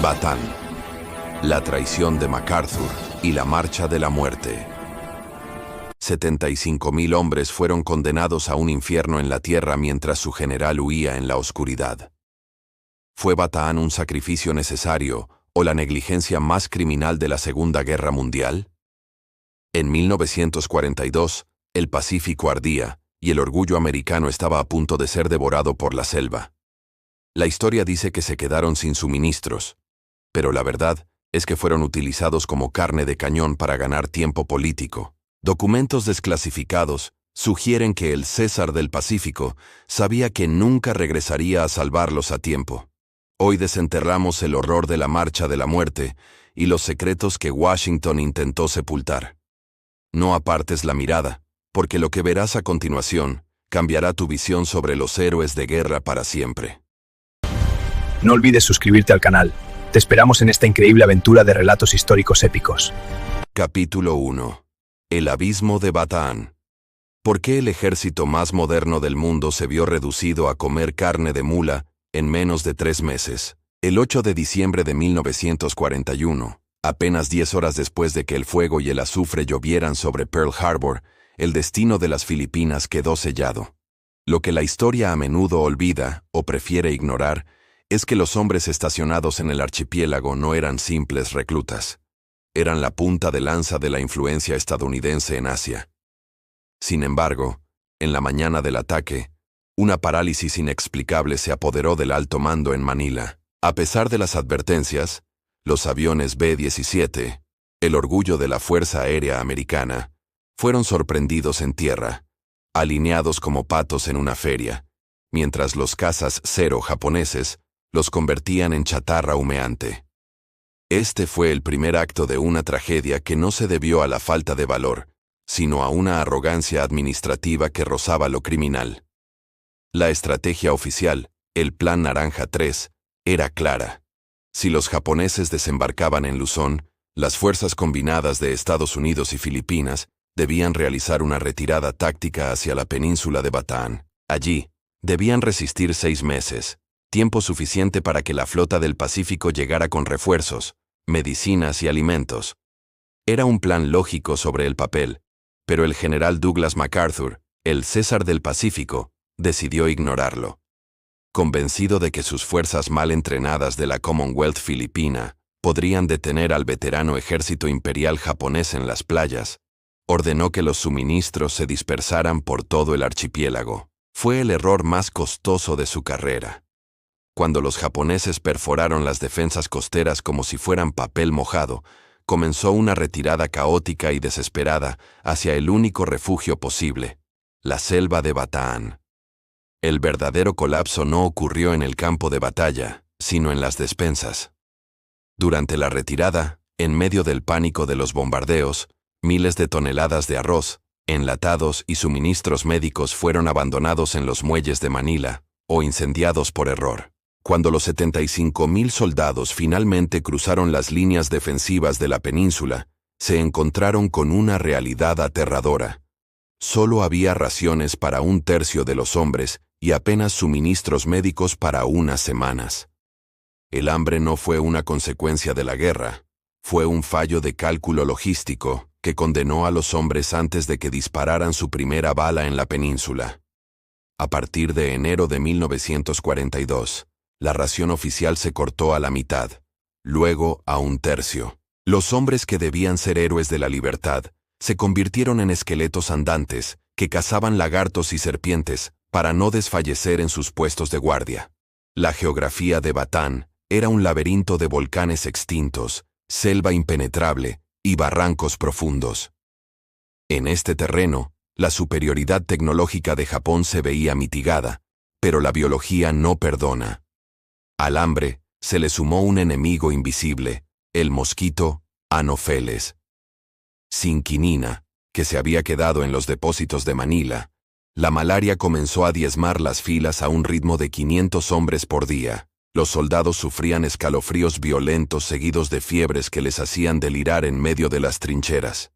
Batán, la traición de MacArthur y la marcha de la muerte. 75.000 hombres fueron condenados a un infierno en la tierra mientras su general huía en la oscuridad. ¿Fue Batán un sacrificio necesario o la negligencia más criminal de la Segunda Guerra Mundial? En 1942, el Pacífico ardía y el orgullo americano estaba a punto de ser devorado por la selva. La historia dice que se quedaron sin suministros, pero la verdad es que fueron utilizados como carne de cañón para ganar tiempo político. Documentos desclasificados sugieren que el César del Pacífico sabía que nunca regresaría a salvarlos a tiempo. Hoy desenterramos el horror de la marcha de la muerte y los secretos que Washington intentó sepultar. No apartes la mirada, porque lo que verás a continuación cambiará tu visión sobre los héroes de guerra para siempre. No olvides suscribirte al canal. Te esperamos en esta increíble aventura de relatos históricos épicos. Capítulo 1. El abismo de Batán. ¿Por qué el ejército más moderno del mundo se vio reducido a comer carne de mula en menos de 3 meses? El 8 de diciembre de 1941, apenas 10 horas después de que el fuego y el azufre llovieran sobre Pearl Harbor, el destino de las Filipinas quedó sellado. Lo que la historia a menudo olvida o prefiere ignorar es que los hombres estacionados en el archipiélago no eran simples reclutas. Eran la punta de lanza de la influencia estadounidense en Asia. Sin embargo, en la mañana del ataque, una parálisis inexplicable se apoderó del alto mando en Manila. A pesar de las advertencias, los aviones B-17, el orgullo de la Fuerza Aérea Americana, fueron sorprendidos en tierra, alineados como patos en una feria, mientras los cazas Zero japoneses los convertían en chatarra humeante. Este fue el primer acto de una tragedia que no se debió a la falta de valor, sino a una arrogancia administrativa que rozaba lo criminal. La estrategia oficial, el Plan Naranja 3, era clara. Si los japoneses desembarcaban en Luzón, las fuerzas combinadas de Estados Unidos y Filipinas debían realizar una retirada táctica hacia la península de Batán. Allí, debían resistir 6 meses, tiempo suficiente para que la flota del Pacífico llegara con refuerzos, medicinas y alimentos. Era un plan lógico sobre el papel, pero el general Douglas MacArthur, el César del Pacífico, decidió ignorarlo. Convencido de que sus fuerzas mal entrenadas de la Commonwealth filipina podrían detener al veterano ejército imperial japonés en las playas, ordenó que los suministros se dispersaran por todo el archipiélago. Fue el error más costoso de su carrera. Cuando los japoneses perforaron las defensas costeras como si fueran papel mojado, comenzó una retirada caótica y desesperada hacia el único refugio posible, la selva de Batán. El verdadero colapso no ocurrió en el campo de batalla, sino en las despensas. Durante la retirada, en medio del pánico de los bombardeos, miles de toneladas de arroz, enlatados y suministros médicos fueron abandonados en los muelles de Manila o incendiados por error. Cuando los 75.000 soldados finalmente cruzaron las líneas defensivas de la península, se encontraron con una realidad aterradora. Solo había raciones para 1/3 de los hombres y apenas suministros médicos para unas semanas. El hambre no fue una consecuencia de la guerra, fue un fallo de cálculo logístico que condenó a los hombres antes de que dispararan su primera bala en la península. A partir de enero de 1942, la ración oficial se cortó a la mitad, luego a 1/3. Los hombres que debían ser héroes de la libertad se convirtieron en esqueletos andantes que cazaban lagartos y serpientes para no desfallecer en sus puestos de guardia. La geografía de Batán era un laberinto de volcanes extintos, selva impenetrable y barrancos profundos. En este terreno, la superioridad tecnológica de Japón se veía mitigada, pero la biología no perdona. Al hambre se le sumó un enemigo invisible, el mosquito Anopheles. Sin quinina, que se había quedado en los depósitos de Manila, la malaria comenzó a diezmar las filas a un ritmo de 500 hombres por día. Los soldados sufrían escalofríos violentos seguidos de fiebres que les hacían delirar en medio de las trincheras.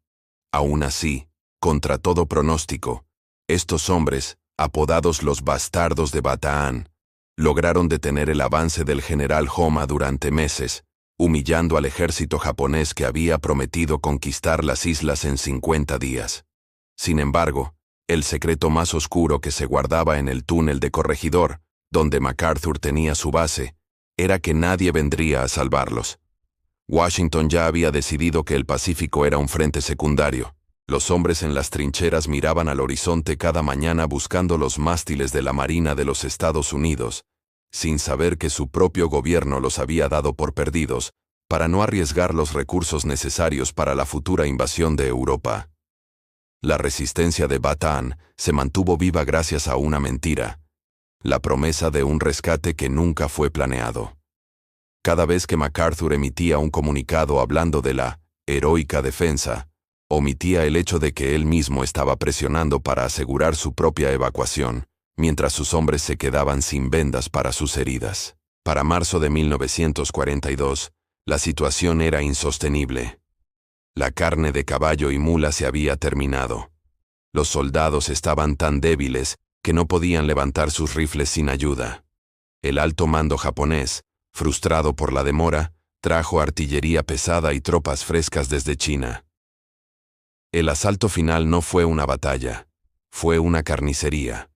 Aún así, contra todo pronóstico, estos hombres, apodados los bastardos de Batán, lograron detener el avance del general Homma durante meses, humillando al ejército japonés que había prometido conquistar las islas en 50 días. Sin embargo, el secreto más oscuro que se guardaba en el túnel de Corregidor, donde MacArthur tenía su base, era que nadie vendría a salvarlos. Washington ya había decidido que el Pacífico era un frente secundario. Los hombres en las trincheras miraban al horizonte cada mañana buscando los mástiles de la Marina de los Estados Unidos, sin saber que su propio gobierno los había dado por perdidos, para no arriesgar los recursos necesarios para la futura invasión de Europa. La resistencia de Bataan se mantuvo viva gracias a una mentira: la promesa de un rescate que nunca fue planeado. Cada vez que MacArthur emitía un comunicado hablando de la heroica defensa, omitía el hecho de que él mismo estaba presionando para asegurar su propia evacuación, mientras sus hombres se quedaban sin vendas para sus heridas. Para marzo de 1942, la situación era insostenible. La carne de caballo y mula se había terminado. Los soldados estaban tan débiles que no podían levantar sus rifles sin ayuda. El alto mando japonés, frustrado por la demora, trajo artillería pesada y tropas frescas desde China. El asalto final no fue una batalla, fue una carnicería.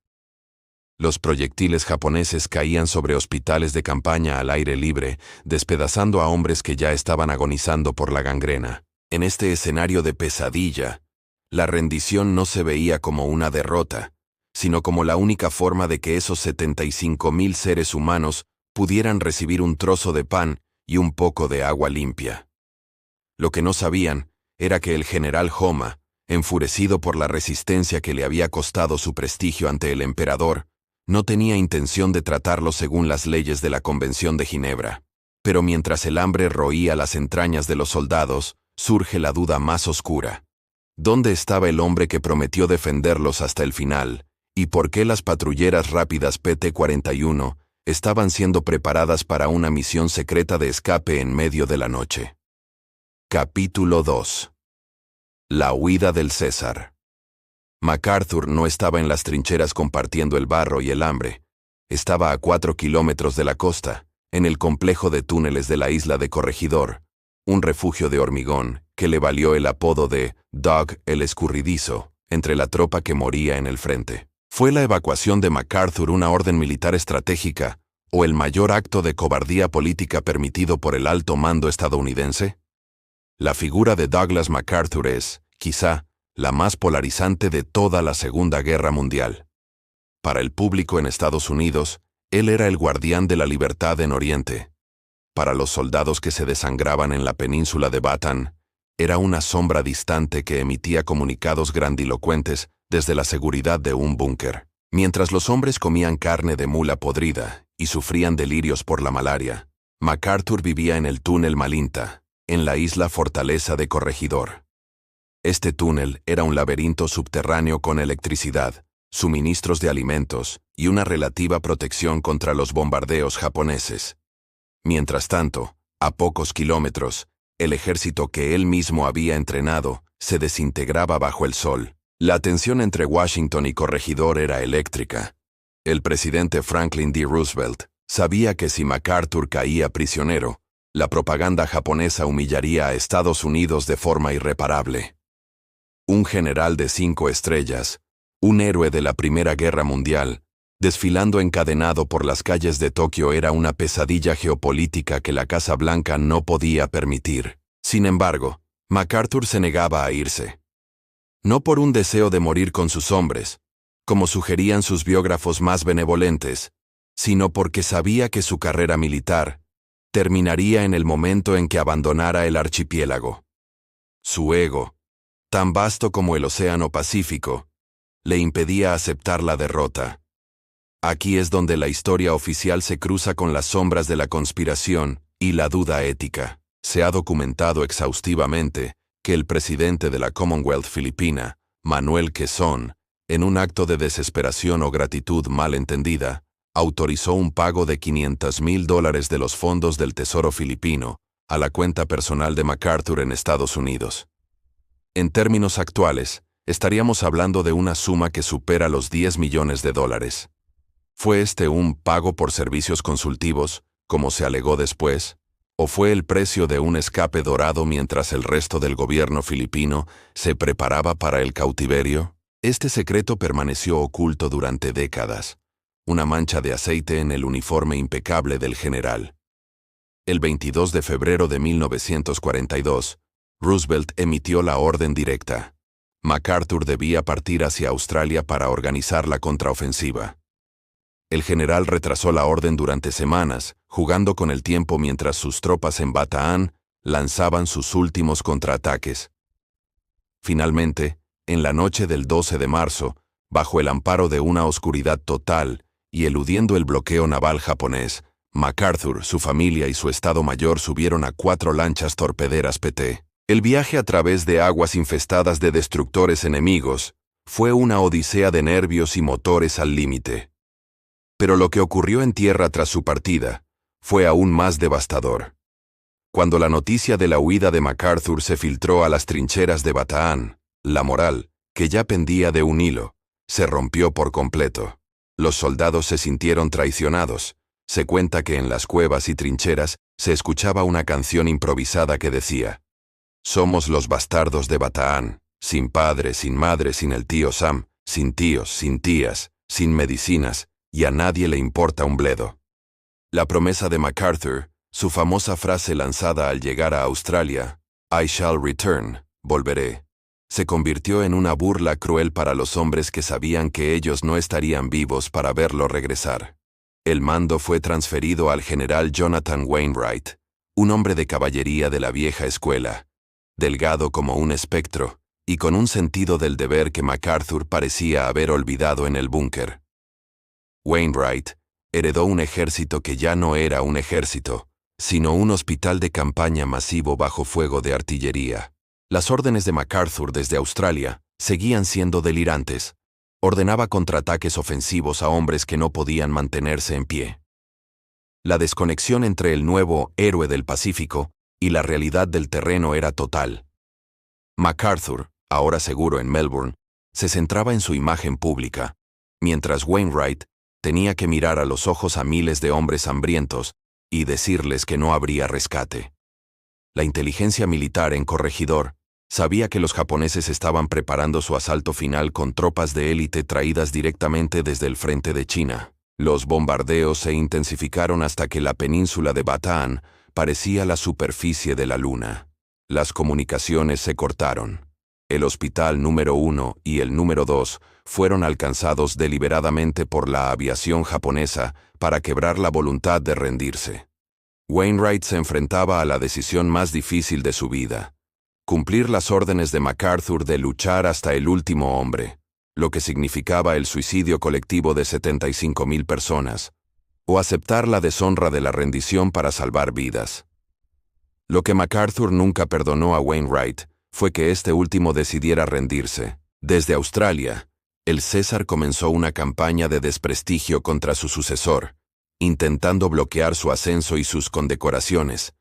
Los proyectiles japoneses caían sobre hospitales de campaña al aire libre, despedazando a hombres que ya estaban agonizando por la gangrena. En este escenario de pesadilla, la rendición no se veía como una derrota, sino como la única forma de que esos 75,000 seres humanos pudieran recibir un trozo de pan y un poco de agua limpia. Lo que no sabían era que el general Homma, enfurecido por la resistencia que le había costado su prestigio ante el emperador, no tenía intención de tratarlo según las leyes de la Convención de Ginebra. Pero mientras el hambre roía las entrañas de los soldados, surge la duda más oscura. ¿Dónde estaba el hombre que prometió defenderlos hasta el final? ¿Y por qué las patrulleras rápidas PT-41 estaban siendo preparadas para una misión secreta de escape en medio de la noche? Capítulo 2. La huida del César. MacArthur no estaba en las trincheras compartiendo el barro y el hambre. Estaba a 4 kilómetros de la costa, en el complejo de túneles de la isla de Corregidor, un refugio de hormigón que le valió el apodo de Dog el Escurridizo, entre la tropa que moría en el frente. ¿Fue la evacuación de MacArthur una orden militar estratégica o el mayor acto de cobardía política permitido por el alto mando estadounidense? La figura de Douglas MacArthur es, quizá, la más polarizante de toda la Segunda Guerra Mundial. Para el público en Estados Unidos, él era el guardián de la libertad en Oriente. Para los soldados que se desangraban en la península de Bataan, era una sombra distante que emitía comunicados grandilocuentes desde la seguridad de un búnker. Mientras los hombres comían carne de mula podrida y sufrían delirios por la malaria, MacArthur vivía en el túnel Malinta, en la isla fortaleza de Corregidor. Este túnel era un laberinto subterráneo con electricidad, suministros de alimentos y una relativa protección contra los bombardeos japoneses. Mientras tanto, a pocos kilómetros, el ejército que él mismo había entrenado se desintegraba bajo el sol. La tensión entre Washington y Corregidor era eléctrica. El presidente Franklin D. Roosevelt sabía que si MacArthur caía prisionero, la propaganda japonesa humillaría a Estados Unidos de forma irreparable. Un general de 5 estrellas, un héroe de la Primera Guerra Mundial, desfilando encadenado por las calles de Tokio era una pesadilla geopolítica que la Casa Blanca no podía permitir. Sin embargo, MacArthur se negaba a irse. No por un deseo de morir con sus hombres, como sugerían sus biógrafos más benevolentes, sino porque sabía que su carrera militar terminaría en el momento en que abandonara el archipiélago. Su ego, tan vasto como el Océano Pacífico, le impedía aceptar la derrota. Aquí es donde la historia oficial se cruza con las sombras de la conspiración y la duda ética. Se ha documentado exhaustivamente que el presidente de la Commonwealth filipina, Manuel Quezon, en un acto de desesperación o gratitud mal entendida, autorizó un pago de $500,000 de los fondos del Tesoro filipino a la cuenta personal de MacArthur en Estados Unidos. En términos actuales, estaríamos hablando de una suma que supera los $10 millones. ¿Fue este un pago por servicios consultivos, como se alegó después? ¿O fue el precio de un escape dorado mientras el resto del gobierno filipino se preparaba para el cautiverio? Este secreto permaneció oculto durante décadas, una mancha de aceite en el uniforme impecable del general. El 22 de febrero de 1942, Roosevelt emitió la orden directa. MacArthur debía partir hacia Australia para organizar la contraofensiva. El general retrasó la orden durante semanas, jugando con el tiempo mientras sus tropas en Bataan lanzaban sus últimos contraataques. Finalmente, en la noche del 12 de marzo, bajo el amparo de una oscuridad total y eludiendo el bloqueo naval japonés, MacArthur, su familia y su Estado Mayor subieron a 4 lanchas torpederas PT. El viaje a través de aguas infestadas de destructores enemigos fue una odisea de nervios y motores al límite. Pero lo que ocurrió en tierra tras su partida fue aún más devastador. Cuando la noticia de la huida de MacArthur se filtró a las trincheras de Bataan, la moral, que ya pendía de un hilo, se rompió por completo. Los soldados se sintieron traicionados. Se cuenta que en las cuevas y trincheras se escuchaba una canción improvisada que decía: «Somos los bastardos de Bataan, sin padre, sin madre, sin el tío Sam, sin tíos, sin tías, sin medicinas, y a nadie le importa un bledo». La promesa de MacArthur, su famosa frase lanzada al llegar a Australia, «I shall return», volveré, se convirtió en una burla cruel para los hombres que sabían que ellos no estarían vivos para verlo regresar. El mando fue transferido al general Jonathan Wainwright, un hombre de caballería de la vieja escuela, delgado como un espectro, y con un sentido del deber que MacArthur parecía haber olvidado en el búnker. Wainwright heredó un ejército que ya no era un ejército, sino un hospital de campaña masivo bajo fuego de artillería. Las órdenes de MacArthur desde Australia seguían siendo delirantes. Ordenaba contraataques ofensivos a hombres que no podían mantenerse en pie. La desconexión entre el nuevo héroe del Pacífico y la realidad del terreno era total. MacArthur, ahora seguro en Melbourne, se centraba en su imagen pública, mientras Wainwright tenía que mirar a los ojos a miles de hombres hambrientos y decirles que no habría rescate. La inteligencia militar en Corregidor sabía que los japoneses estaban preparando su asalto final con tropas de élite traídas directamente desde el frente de China. Los bombardeos se intensificaron hasta que la península de Bataan parecía la superficie de la luna. Las comunicaciones se cortaron. El hospital número 1 y el número 2 fueron alcanzados deliberadamente por la aviación japonesa para quebrar la voluntad de rendirse. Wainwright se enfrentaba a la decisión más difícil de su vida: cumplir las órdenes de MacArthur de luchar hasta el último hombre, lo que significaba el suicidio colectivo de 75,000 personas, o aceptar la deshonra de la rendición para salvar vidas. Lo que MacArthur nunca perdonó a Wainwright fue que este último decidiera rendirse. Desde Australia, el César comenzó una campaña de desprestigio contra su sucesor, intentando bloquear su ascenso y sus condecoraciones,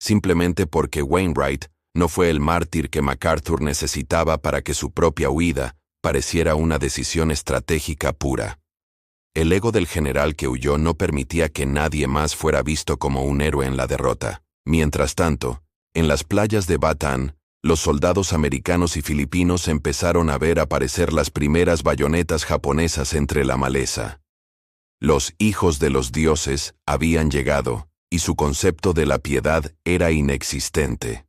simplemente porque Wainwright no fue el mártir que MacArthur necesitaba para que su propia huida pareciera una decisión estratégica pura. El ego del general que huyó no permitía que nadie más fuera visto como un héroe en la derrota. Mientras tanto, en las playas de Bataan, los soldados americanos y filipinos empezaron a ver aparecer las primeras bayonetas japonesas entre la maleza. Los hijos de los dioses habían llegado, y su concepto de la piedad era inexistente.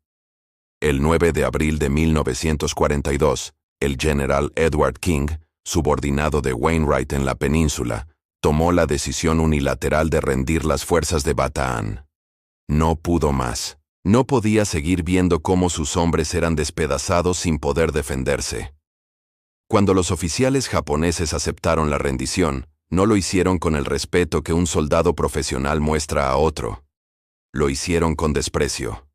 El 9 de abril de 1942, el general Edward King, subordinado de Wainwright en la península, tomó la decisión unilateral de rendir las fuerzas de Bataan. No pudo más. No podía seguir viendo cómo sus hombres eran despedazados sin poder defenderse. Cuando los oficiales japoneses aceptaron la rendición, no lo hicieron con el respeto que un soldado profesional muestra a otro. Lo hicieron con desprecio.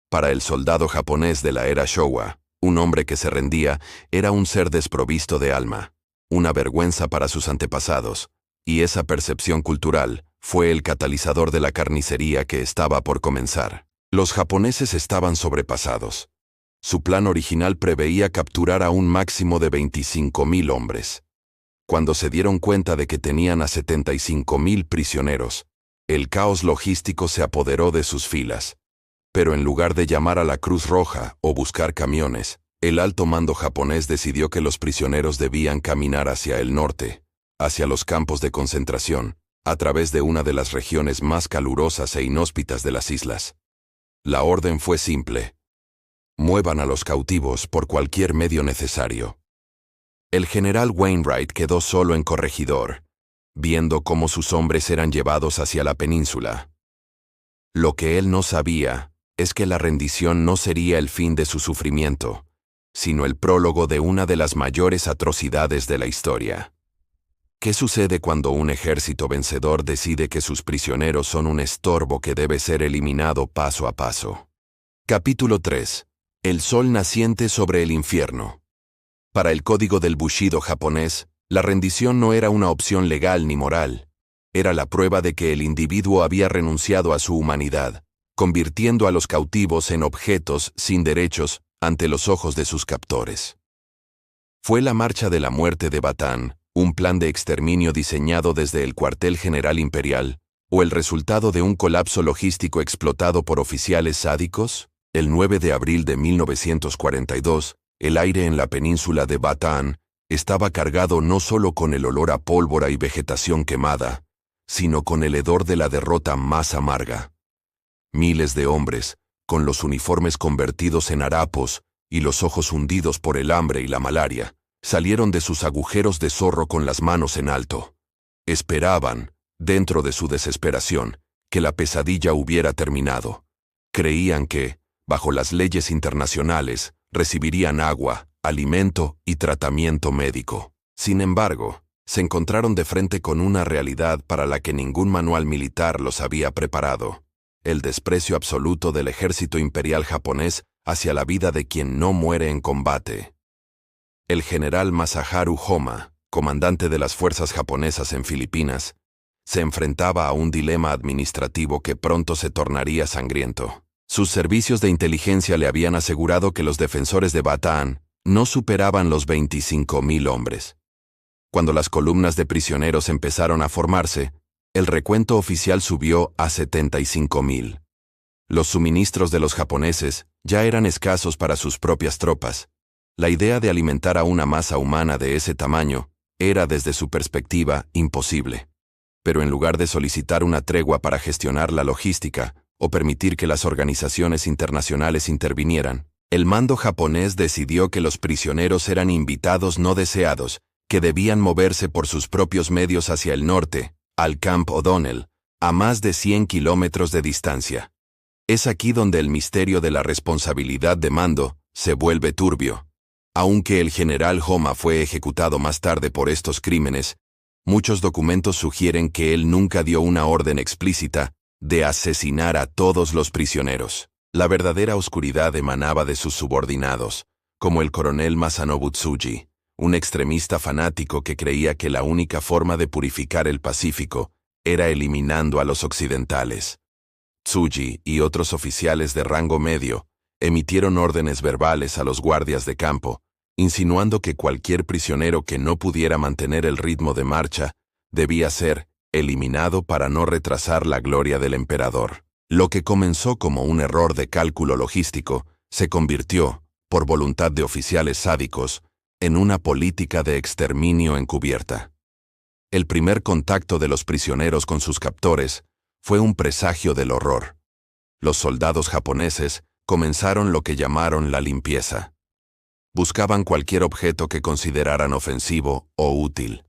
Para el soldado japonés de la era Showa, un hombre que se rendía era un ser desprovisto de alma, una vergüenza para sus antepasados, y esa percepción cultural fue el catalizador de la carnicería que estaba por comenzar. Los japoneses estaban sobrepasados. Su plan original preveía capturar a un máximo de 25,000 hombres. Cuando se dieron cuenta de que tenían a 75,000 prisioneros, El caos logístico se apoderó de sus filas. Pero en lugar de llamar a la Cruz Roja o buscar camiones, el alto mando japonés decidió que los prisioneros debían caminar hacia el norte, hacia los campos de concentración, a través de una de las regiones más calurosas e inhóspitas de las islas. La orden fue simple: muevan a los cautivos por cualquier medio necesario. El general Wainwright quedó solo en Corregidor, viendo cómo sus hombres eran llevados hacia la península. Lo que él no sabía es que la rendición no sería el fin de su sufrimiento, sino el prólogo de una de las mayores atrocidades de la historia. ¿Qué sucede cuando un ejército vencedor decide que sus prisioneros son un estorbo que debe ser eliminado paso a paso? Capítulo 3. El sol naciente sobre el infierno. Para el código del Bushido japonés, la rendición no era una opción legal ni moral. Era la prueba de que el individuo había renunciado a su humanidad, convirtiendo a los cautivos en objetos sin derechos ante los ojos de sus captores. Fue la Marcha de la Muerte de Bataan, un plan de exterminio diseñado desde el cuartel general imperial, o el resultado de un colapso logístico explotado por oficiales sádicos? El 9 de abril de 1942, el aire en la península de Bataan estaba cargado no solo con el olor a pólvora y vegetación quemada, sino con el hedor de la derrota más amarga. Miles de hombres, con los uniformes convertidos en harapos y los ojos hundidos por el hambre y la malaria, salieron de sus agujeros de zorro con las manos en alto. Esperaban, dentro de su desesperación, que la pesadilla hubiera terminado. Creían que, bajo las leyes internacionales, recibirían agua, alimento y tratamiento médico. Sin embargo, se encontraron de frente con una realidad para la que ningún manual militar los había preparado: el desprecio absoluto del ejército imperial japonés hacia la vida de quien no muere en combate. El general Masaharu Homma, comandante de las fuerzas japonesas en Filipinas, se enfrentaba a un dilema administrativo que pronto se tornaría sangriento. Sus servicios de inteligencia le habían asegurado que los defensores de Bataan no superaban los 25.000 hombres. Cuando las columnas de prisioneros empezaron a formarse, el recuento oficial subió a 75.000. Los suministros de los japoneses ya eran escasos para sus propias tropas. La idea de alimentar a una masa humana de ese tamaño era, desde su perspectiva, imposible. Pero en lugar de solicitar una tregua para gestionar la logística o permitir que las organizaciones internacionales intervinieran, el mando japonés decidió que los prisioneros eran invitados no deseados, que debían moverse por sus propios medios hacia el norte, al Camp O'Donnell, a más de 100 kilómetros de distancia. Es aquí donde el misterio de la responsabilidad de mando se vuelve turbio. Aunque el general Homma fue ejecutado más tarde por estos crímenes, muchos documentos sugieren que él nunca dio una orden explícita de asesinar a todos los prisioneros. La verdadera oscuridad emanaba de sus subordinados, como el coronel Masanobu Tsuji, un extremista fanático que creía que la única forma de purificar el Pacífico era eliminando a los occidentales. Tsuji y otros oficiales de rango medio emitieron órdenes verbales a los guardias de campo, insinuando que cualquier prisionero que no pudiera mantener el ritmo de marcha debía ser eliminado para no retrasar la gloria del emperador. Lo que comenzó como un error de cálculo logístico se convirtió, por voluntad de oficiales sádicos, en una política de exterminio encubierta. El primer contacto de los prisioneros con sus captores fue un presagio del horror. Los soldados japoneses comenzaron lo que llamaron la limpieza. Buscaban cualquier objeto que consideraran ofensivo o útil.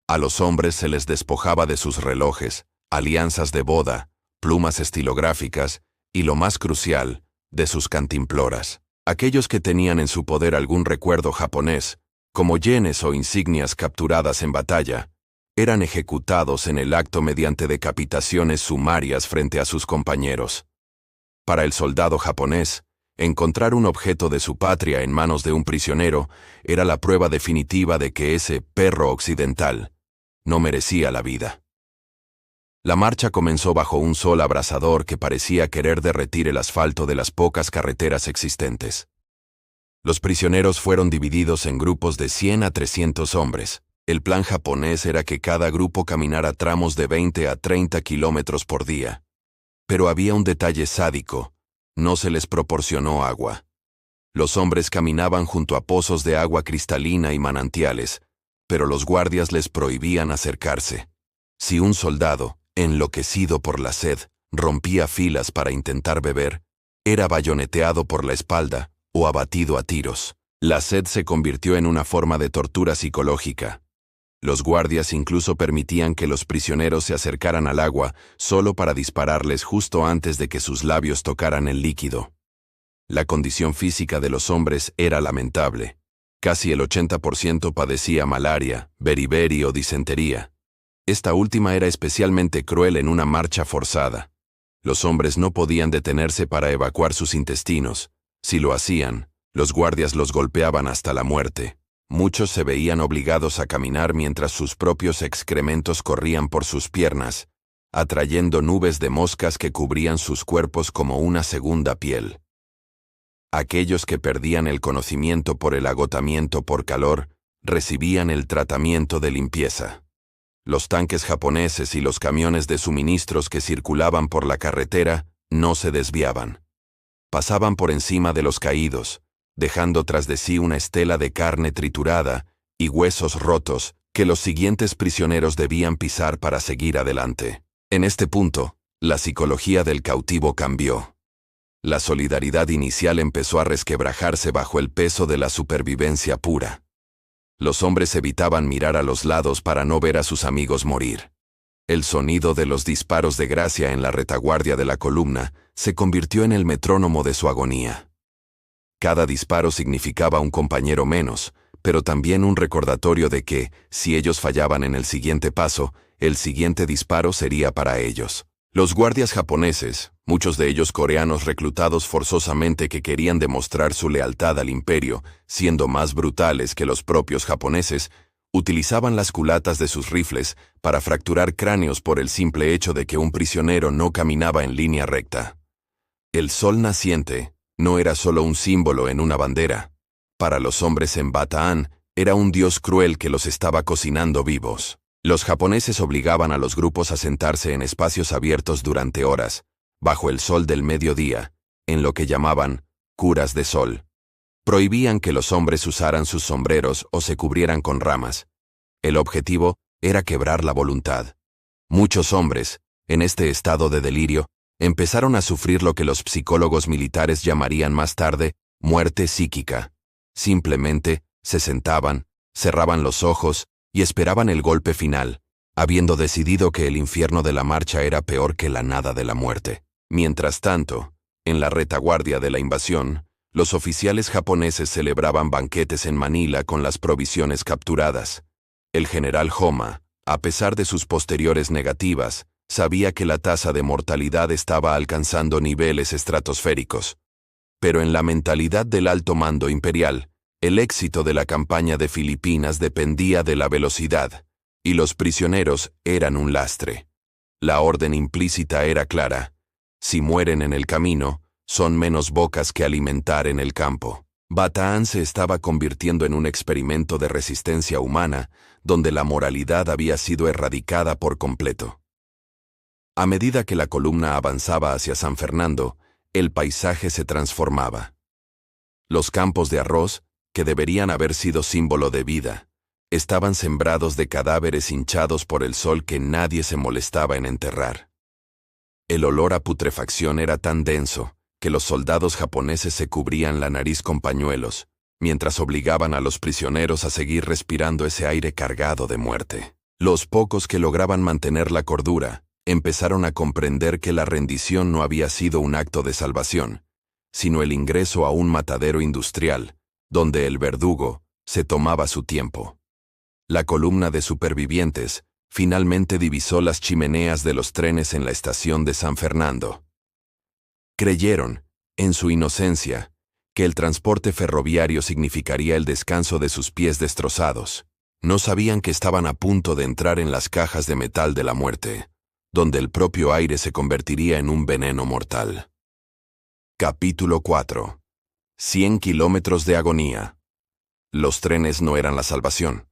A los hombres se les despojaba de sus relojes, alianzas de boda, plumas estilográficas y, lo más crucial, de sus cantimploras. Aquellos que tenían en su poder algún recuerdo japonés, como yenes o insignias capturadas en batalla, eran ejecutados en el acto mediante decapitaciones sumarias frente a sus compañeros. Para el soldado japonés, encontrar un objeto de su patria en manos de un prisionero era la prueba definitiva de que ese perro occidental no merecía la vida. La marcha comenzó bajo un sol abrasador que parecía querer derretir el asfalto de las pocas carreteras existentes. Los prisioneros fueron divididos en grupos de 100 a 300 hombres, El plan japonés era que cada grupo caminara tramos de 20 a 30 kilómetros por día. Pero había un detalle sádico: no se les proporcionó agua. Los hombres caminaban junto a pozos de agua cristalina y manantiales, pero los guardias les prohibían acercarse. Si un soldado, enloquecido por la sed, rompía filas para intentar beber, era bayoneteado por la espalda o abatido a tiros. La sed se convirtió en una forma de tortura psicológica. Los guardias incluso permitían que los prisioneros se acercaran al agua solo para dispararles justo antes de que sus labios tocaran el líquido. La condición física de los hombres era lamentable. Casi el 80% padecía malaria, beriberi o disentería. Esta última era especialmente cruel en una marcha forzada. Los hombres no podían detenerse para evacuar sus intestinos. Si lo hacían, los guardias los golpeaban hasta la muerte. Muchos se veían obligados a caminar mientras sus propios excrementos corrían por sus piernas, atrayendo nubes de moscas que cubrían sus cuerpos como una segunda piel. Aquellos que perdían el conocimiento por el agotamiento por calor, recibían el tratamiento de limpieza. Los tanques japoneses y los camiones de suministros que circulaban por la carretera no se desviaban. Pasaban por encima de los caídos, dejando tras de sí una estela de carne triturada y huesos rotos que los siguientes prisioneros debían pisar para seguir adelante. En este punto, la psicología del cautivo cambió. La solidaridad inicial empezó a resquebrajarse bajo el peso de la supervivencia pura. Los hombres evitaban mirar a los lados para no ver a sus amigos morir. El sonido de los disparos de gracia en la retaguardia de la columna se convirtió en el metrónomo de su agonía. Cada disparo significaba un compañero menos, pero también un recordatorio de que, si ellos fallaban en el siguiente paso, el siguiente disparo sería para ellos. Los guardias japoneses, muchos de ellos coreanos reclutados forzosamente que querían demostrar su lealtad al imperio, siendo más brutales que los propios japoneses, utilizaban las culatas de sus rifles para fracturar cráneos por el simple hecho de que un prisionero no caminaba en línea recta. El sol naciente no era solo un símbolo en una bandera. Para los hombres en Bataan, era un dios cruel que los estaba cocinando vivos. Los japoneses obligaban a los grupos a sentarse en espacios abiertos durante horas, bajo el sol del mediodía, en lo que llamaban curas de sol. Prohibían que los hombres usaran sus sombreros o se cubrieran con ramas. El objetivo era quebrar la voluntad. Muchos hombres, en este estado de delirio, empezaron a sufrir lo que los psicólogos militares llamarían más tarde muerte psíquica. Simplemente se sentaban, cerraban los ojos y esperaban el golpe final, habiendo decidido que el infierno de la marcha era peor que la nada de la muerte. Mientras tanto, en la retaguardia de la invasión, los oficiales japoneses celebraban banquetes en Manila con las provisiones capturadas. El general Homa, a pesar de sus posteriores negativas, sabía que la tasa de mortalidad estaba alcanzando niveles estratosféricos. Pero en la mentalidad del alto mando imperial, el éxito de la campaña de Filipinas dependía de la velocidad, y los prisioneros eran un lastre. La orden implícita era clara: si mueren en el camino, son menos bocas que alimentar en el campo. Bataan se estaba convirtiendo en un experimento de resistencia humana, donde la moralidad había sido erradicada por completo. A medida que la columna avanzaba hacia San Fernando, el paisaje se transformaba. Los campos de arroz, que deberían haber sido símbolo de vida, estaban sembrados de cadáveres hinchados por el sol que nadie se molestaba en enterrar. El olor a putrefacción era tan denso que los soldados japoneses se cubrían la nariz con pañuelos, mientras obligaban a los prisioneros a seguir respirando ese aire cargado de muerte. Los pocos que lograban mantener la cordura empezaron a comprender que la rendición no había sido un acto de salvación, sino el ingreso a un matadero industrial, donde el verdugo se tomaba su tiempo. La columna de supervivientes finalmente divisó las chimeneas de los trenes en la estación de San Fernando. Creyeron, en su inocencia, que el transporte ferroviario significaría el descanso de sus pies destrozados. No sabían que estaban a punto de entrar en las cajas de metal de la muerte, donde el propio aire se convertiría en un veneno mortal. Capítulo 4. 100 kilómetros de agonía. Los trenes no eran la salvación.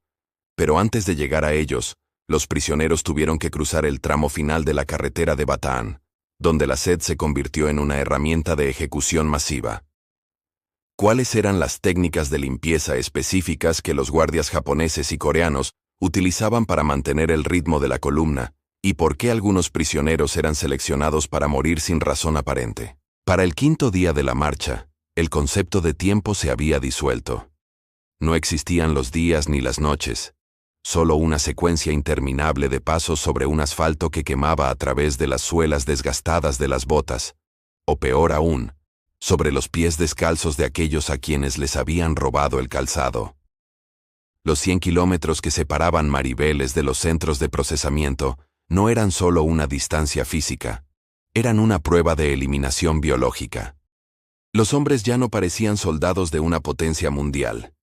Pero antes de llegar a ellos, los prisioneros tuvieron que cruzar el tramo final de la carretera de Bataan, donde la sed se convirtió en una herramienta de ejecución masiva. ¿Cuáles eran las técnicas de limpieza específicas que los guardias japoneses y coreanos utilizaban para mantener el ritmo de la columna, y por qué algunos prisioneros eran seleccionados para morir sin razón aparente? Para el quinto día de la marcha, el concepto de tiempo se había disuelto. No existían los días ni las noches, solo una secuencia interminable de pasos sobre un asfalto que quemaba a través de las suelas desgastadas de las botas, o peor aún, sobre los pies descalzos de aquellos a quienes les habían robado el calzado. Los 100 kilómetros que separaban Mariveles de los centros de procesamiento no eran solo una distancia física, eran una prueba de eliminación biológica. Los hombres ya no parecían soldados de una potencia mundial.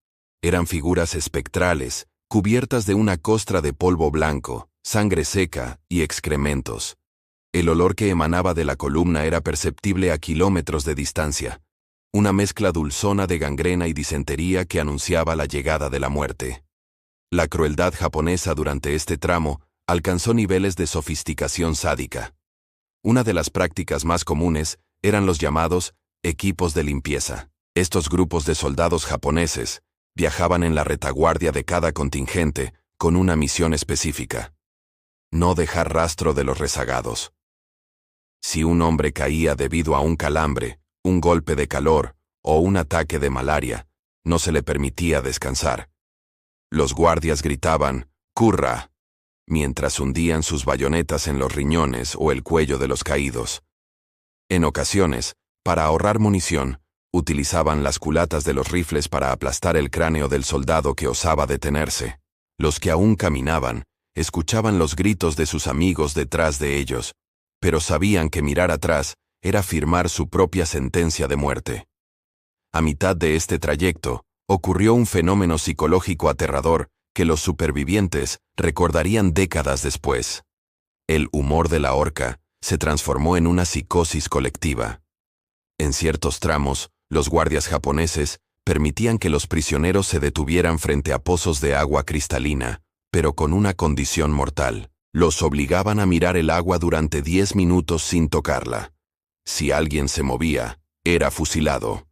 Eran figuras espectrales, cubiertas de una costra de polvo blanco, sangre seca y excrementos. El olor que emanaba de la columna era perceptible a kilómetros de distancia, una mezcla dulzona de gangrena y disentería que anunciaba la llegada de la muerte. La crueldad japonesa durante este tramo alcanzó niveles de sofisticación sádica. Una de las prácticas más comunes eran los llamados equipos de limpieza. Estos grupos de soldados japoneses viajaban en la retaguardia de cada contingente con una misión específica: no dejar rastro de los rezagados. Si un hombre caía debido a un calambre, un golpe de calor o un ataque de malaria, no se le permitía descansar. Los guardias gritaban «¡Curra!», mientras hundían sus bayonetas en los riñones o el cuello de los caídos. En ocasiones, para ahorrar munición, utilizaban las culatas de los rifles para aplastar el cráneo del soldado que osaba detenerse. Los que aún caminaban, escuchaban los gritos de sus amigos detrás de ellos, pero sabían que mirar atrás era firmar su propia sentencia de muerte. A mitad de este trayecto, ocurrió un fenómeno psicológico aterrador que los supervivientes recordarían décadas después. El humor de la horca se transformó en una psicosis colectiva. En ciertos tramos, los guardias japoneses permitían que los prisioneros se detuvieran frente a pozos de agua cristalina, pero con una condición mortal: los obligaban a mirar el agua durante 10 minutos sin tocarla. Si alguien se movía, era fusilado.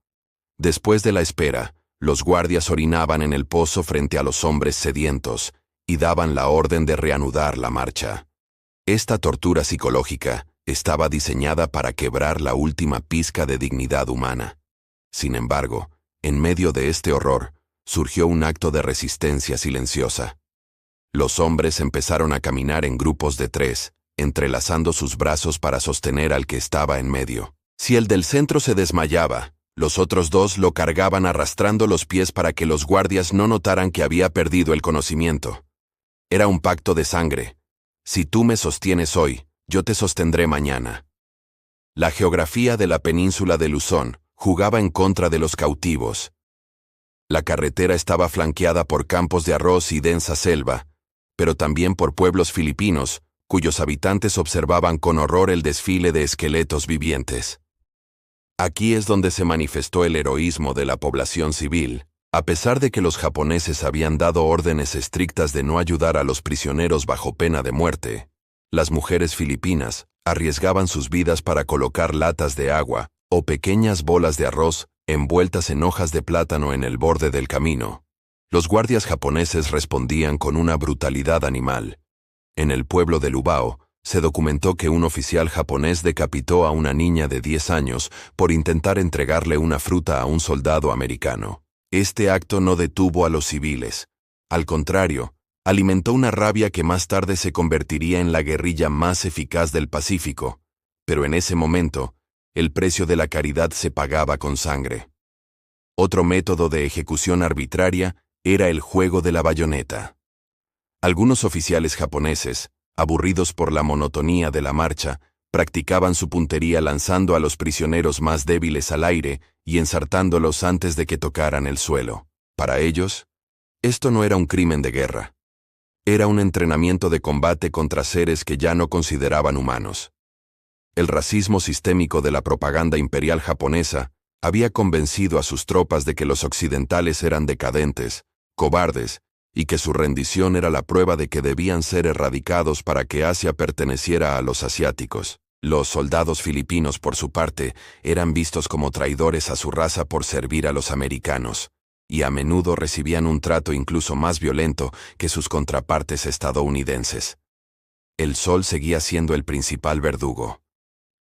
Después de la espera, los guardias orinaban en el pozo frente a los hombres sedientos y daban la orden de reanudar la marcha. Esta tortura psicológica estaba diseñada para quebrar la última pizca de dignidad humana. Sin embargo, en medio de este horror, surgió un acto de resistencia silenciosa. Los hombres empezaron a caminar en grupos de 3, entrelazando sus brazos para sostener al que estaba en medio. Si el del centro se desmayaba, los otros 2 lo cargaban arrastrando los pies para que los guardias no notaran que había perdido el conocimiento. Era un pacto de sangre. Si tú me sostienes hoy, yo te sostendré mañana. La geografía de la península de Luzón jugaba en contra de los cautivos. La carretera estaba flanqueada por campos de arroz y densa selva, pero también por pueblos filipinos, cuyos habitantes observaban con horror el desfile de esqueletos vivientes. Aquí es donde se manifestó el heroísmo de la población civil. A pesar de que los japoneses habían dado órdenes estrictas de no ayudar a los prisioneros bajo pena de muerte, las mujeres filipinas arriesgaban sus vidas para colocar latas de agua o pequeñas bolas de arroz envueltas en hojas de plátano en el borde del camino. Los guardias japoneses respondían con una brutalidad animal. En el pueblo de Lubao, se documentó que un oficial japonés decapitó a una niña de 10 años por intentar entregarle una fruta a un soldado americano. Este acto no detuvo a los civiles. Al contrario, alimentó una rabia que más tarde se convertiría en la guerrilla más eficaz del Pacífico. Pero en ese momento, el precio de la caridad se pagaba con sangre. Otro método de ejecución arbitraria era el juego de la bayoneta. Algunos oficiales japoneses, aburridos por la monotonía de la marcha, practicaban su puntería lanzando a los prisioneros más débiles al aire y ensartándolos antes de que tocaran el suelo. Para ellos, esto no era un crimen de guerra. Era un entrenamiento de combate contra seres que ya no consideraban humanos. El racismo sistémico de la propaganda imperial japonesa había convencido a sus tropas de que los occidentales eran decadentes, cobardes y que su rendición era la prueba de que debían ser erradicados para que Asia perteneciera a los asiáticos. Los soldados filipinos, por su parte, eran vistos como traidores a su raza por servir a los americanos, y a menudo recibían un trato incluso más violento que sus contrapartes estadounidenses. El sol seguía siendo el principal verdugo.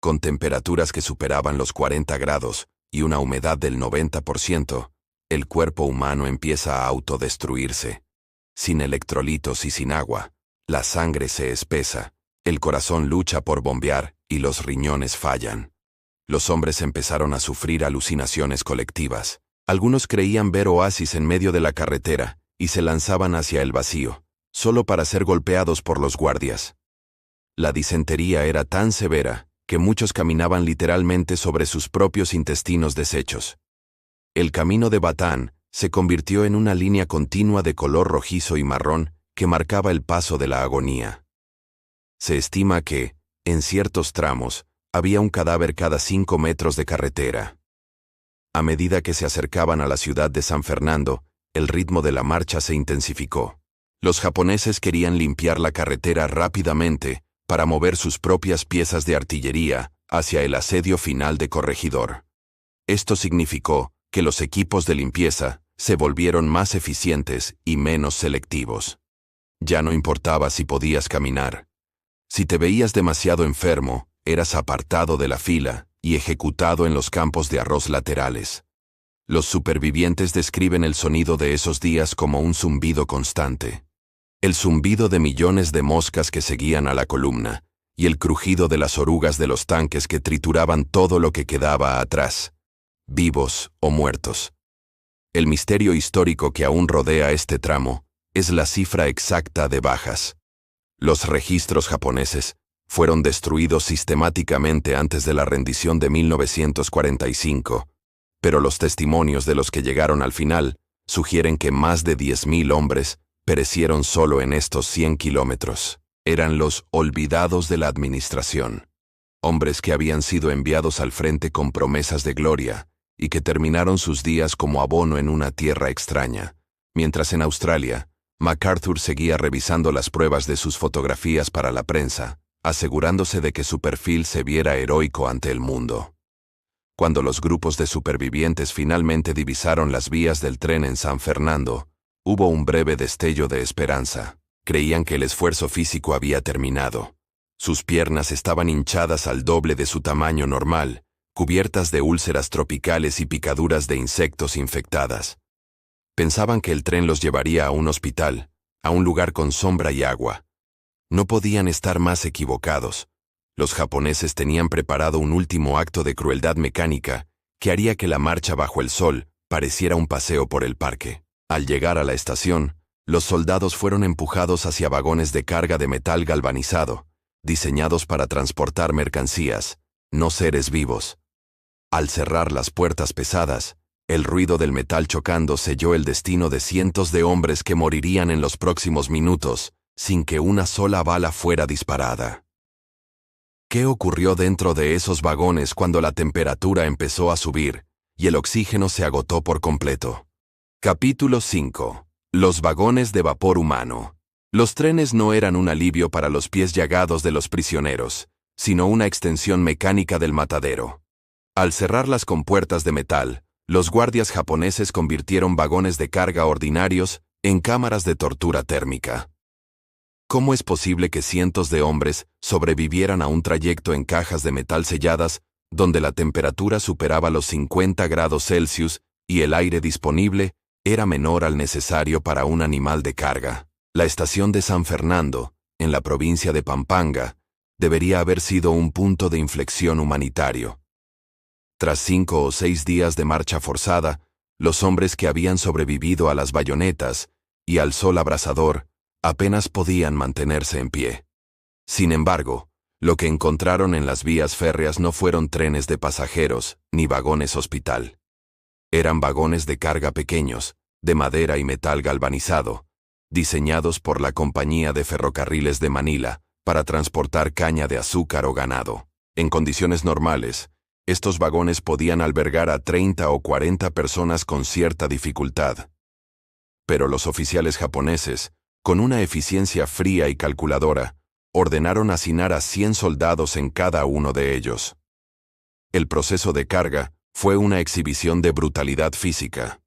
Con temperaturas que superaban los 40 grados y una humedad del 90%, el cuerpo humano empieza a autodestruirse. Sin electrolitos y sin agua, la sangre se espesa, el corazón lucha por bombear y los riñones fallan. Los hombres empezaron a sufrir alucinaciones colectivas. Algunos creían ver oasis en medio de la carretera y se lanzaban hacia el vacío, solo para ser golpeados por los guardias. La disentería era tan severa que muchos caminaban literalmente sobre sus propios intestinos deshechos. El camino de Batán se convirtió en una línea continua de color rojizo y marrón que marcaba el paso de la agonía. Se estima que, en ciertos tramos, había un cadáver cada 5 metros de carretera. A medida que se acercaban a la ciudad de San Fernando, el ritmo de la marcha se intensificó. Los japoneses querían limpiar la carretera rápidamente para mover sus propias piezas de artillería hacia el asedio final de Corregidor. Esto significó que los equipos de limpieza se volvieron más eficientes y menos selectivos. Ya no importaba si podías caminar. Si te veías demasiado enfermo, eras apartado de la fila y ejecutado en los campos de arroz laterales. Los supervivientes describen el sonido de esos días como un zumbido constante. El zumbido de millones de moscas que seguían a la columna, y el crujido de las orugas de los tanques que trituraban todo lo que quedaba atrás, vivos o muertos. El misterio histórico que aún rodea este tramo es la cifra exacta de bajas. Los registros japoneses fueron destruidos sistemáticamente antes de la rendición de 1945, pero los testimonios de los que llegaron al final sugieren que más de 10.000 hombres perecieron solo en estos 100 kilómetros. Eran los olvidados de la administración, hombres que habían sido enviados al frente con promesas de gloria y que terminaron sus días como abono en una tierra extraña, mientras en Australia, MacArthur seguía revisando las pruebas de sus fotografías para la prensa, asegurándose de que su perfil se viera heroico ante el mundo. Cuando los grupos de supervivientes finalmente divisaron las vías del tren en San Fernando, hubo un breve destello de esperanza. Creían que el esfuerzo físico había terminado. Sus piernas estaban hinchadas al doble de su tamaño normal, cubiertas de úlceras tropicales y picaduras de insectos infectadas. Pensaban que el tren los llevaría a un hospital, a un lugar con sombra y agua. No podían estar más equivocados. Los japoneses tenían preparado un último acto de crueldad mecánica que haría que la marcha bajo el sol pareciera un paseo por el parque. Al llegar a la estación, los soldados fueron empujados hacia vagones de carga de metal galvanizado, diseñados para transportar mercancías, no seres vivos. Al cerrar las puertas pesadas, el ruido del metal chocando selló el destino de cientos de hombres que morirían en los próximos minutos, sin que una sola bala fuera disparada. ¿Qué ocurrió dentro de esos vagones cuando la temperatura empezó a subir y el oxígeno se agotó por completo? Capítulo 5. Los vagones de vapor humano. Los trenes no eran un alivio para los pies llagados de los prisioneros, sino una extensión mecánica del matadero. Al cerrar las compuertas de metal, los guardias japoneses convirtieron vagones de carga ordinarios en cámaras de tortura térmica. ¿Cómo es posible que cientos de hombres sobrevivieran a un trayecto en cajas de metal selladas, donde la temperatura superaba los 50 grados Celsius y el aire disponible era menor al necesario para un animal de carga? La estación de San Fernando, en la provincia de Pampanga, debería haber sido un punto de inflexión humanitario. Tras 5 o 6 días de marcha forzada, los hombres que habían sobrevivido a las bayonetas y al sol abrasador apenas podían mantenerse en pie. Sin embargo, lo que encontraron en las vías férreas no fueron trenes de pasajeros ni vagones hospital. Eran vagones de carga pequeños, de madera y metal galvanizado, diseñados por la Compañía de Ferrocarriles de Manila para transportar caña de azúcar o ganado. En condiciones normales, estos vagones podían albergar a 30 o 40 personas con cierta dificultad. Pero los oficiales japoneses, con una eficiencia fría y calculadora, ordenaron hacinar a 100 soldados en cada uno de ellos. El proceso de carga fue una exhibición de brutalidad física.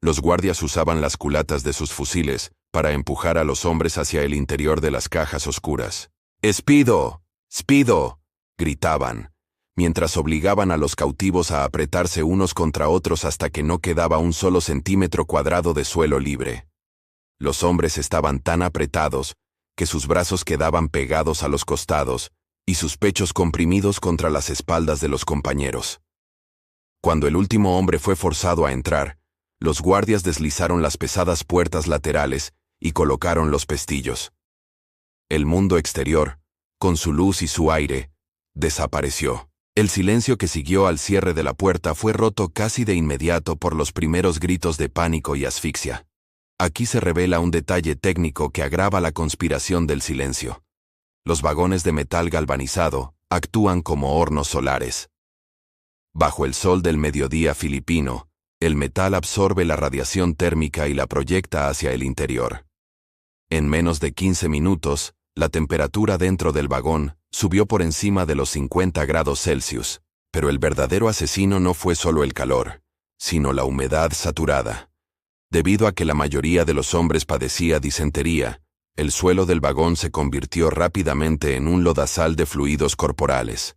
Los guardias usaban las culatas de sus fusiles para empujar a los hombres hacia el interior de las cajas oscuras. ¡Espido! ¡Spido!, gritaban, mientras obligaban a los cautivos a apretarse unos contra otros hasta que no quedaba un solo centímetro cuadrado de suelo libre. Los hombres estaban tan apretados que sus brazos quedaban pegados a los costados y sus pechos comprimidos contra las espaldas de los compañeros. Cuando el último hombre fue forzado a entrar, los guardias deslizaron las pesadas puertas laterales y colocaron los pestillos. El mundo exterior, con su luz y su aire, desapareció. El silencio que siguió al cierre de la puerta fue roto casi de inmediato por los primeros gritos de pánico y asfixia. Aquí se revela un detalle técnico que agrava la conspiración del silencio. Los vagones de metal galvanizado actúan como hornos solares. Bajo el sol del mediodía filipino, el metal absorbe la radiación térmica y la proyecta hacia el interior. En menos de 15 minutos, la temperatura dentro del vagón subió por encima de los 50 grados Celsius, pero el verdadero asesino no fue solo el calor, sino la humedad saturada. Debido a que la mayoría de los hombres padecía disentería, el suelo del vagón se convirtió rápidamente en un lodazal de fluidos corporales.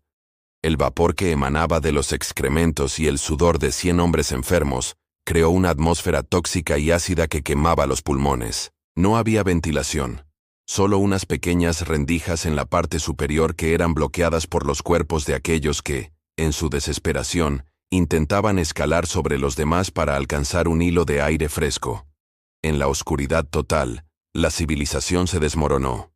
El vapor que emanaba de los excrementos y el sudor de 100 hombres enfermos creó una atmósfera tóxica y ácida que quemaba los pulmones. No había ventilación. Solo unas pequeñas rendijas en la parte superior que eran bloqueadas por los cuerpos de aquellos que, en su desesperación, intentaban escalar sobre los demás para alcanzar un hilo de aire fresco. En la oscuridad total, la civilización se desmoronó.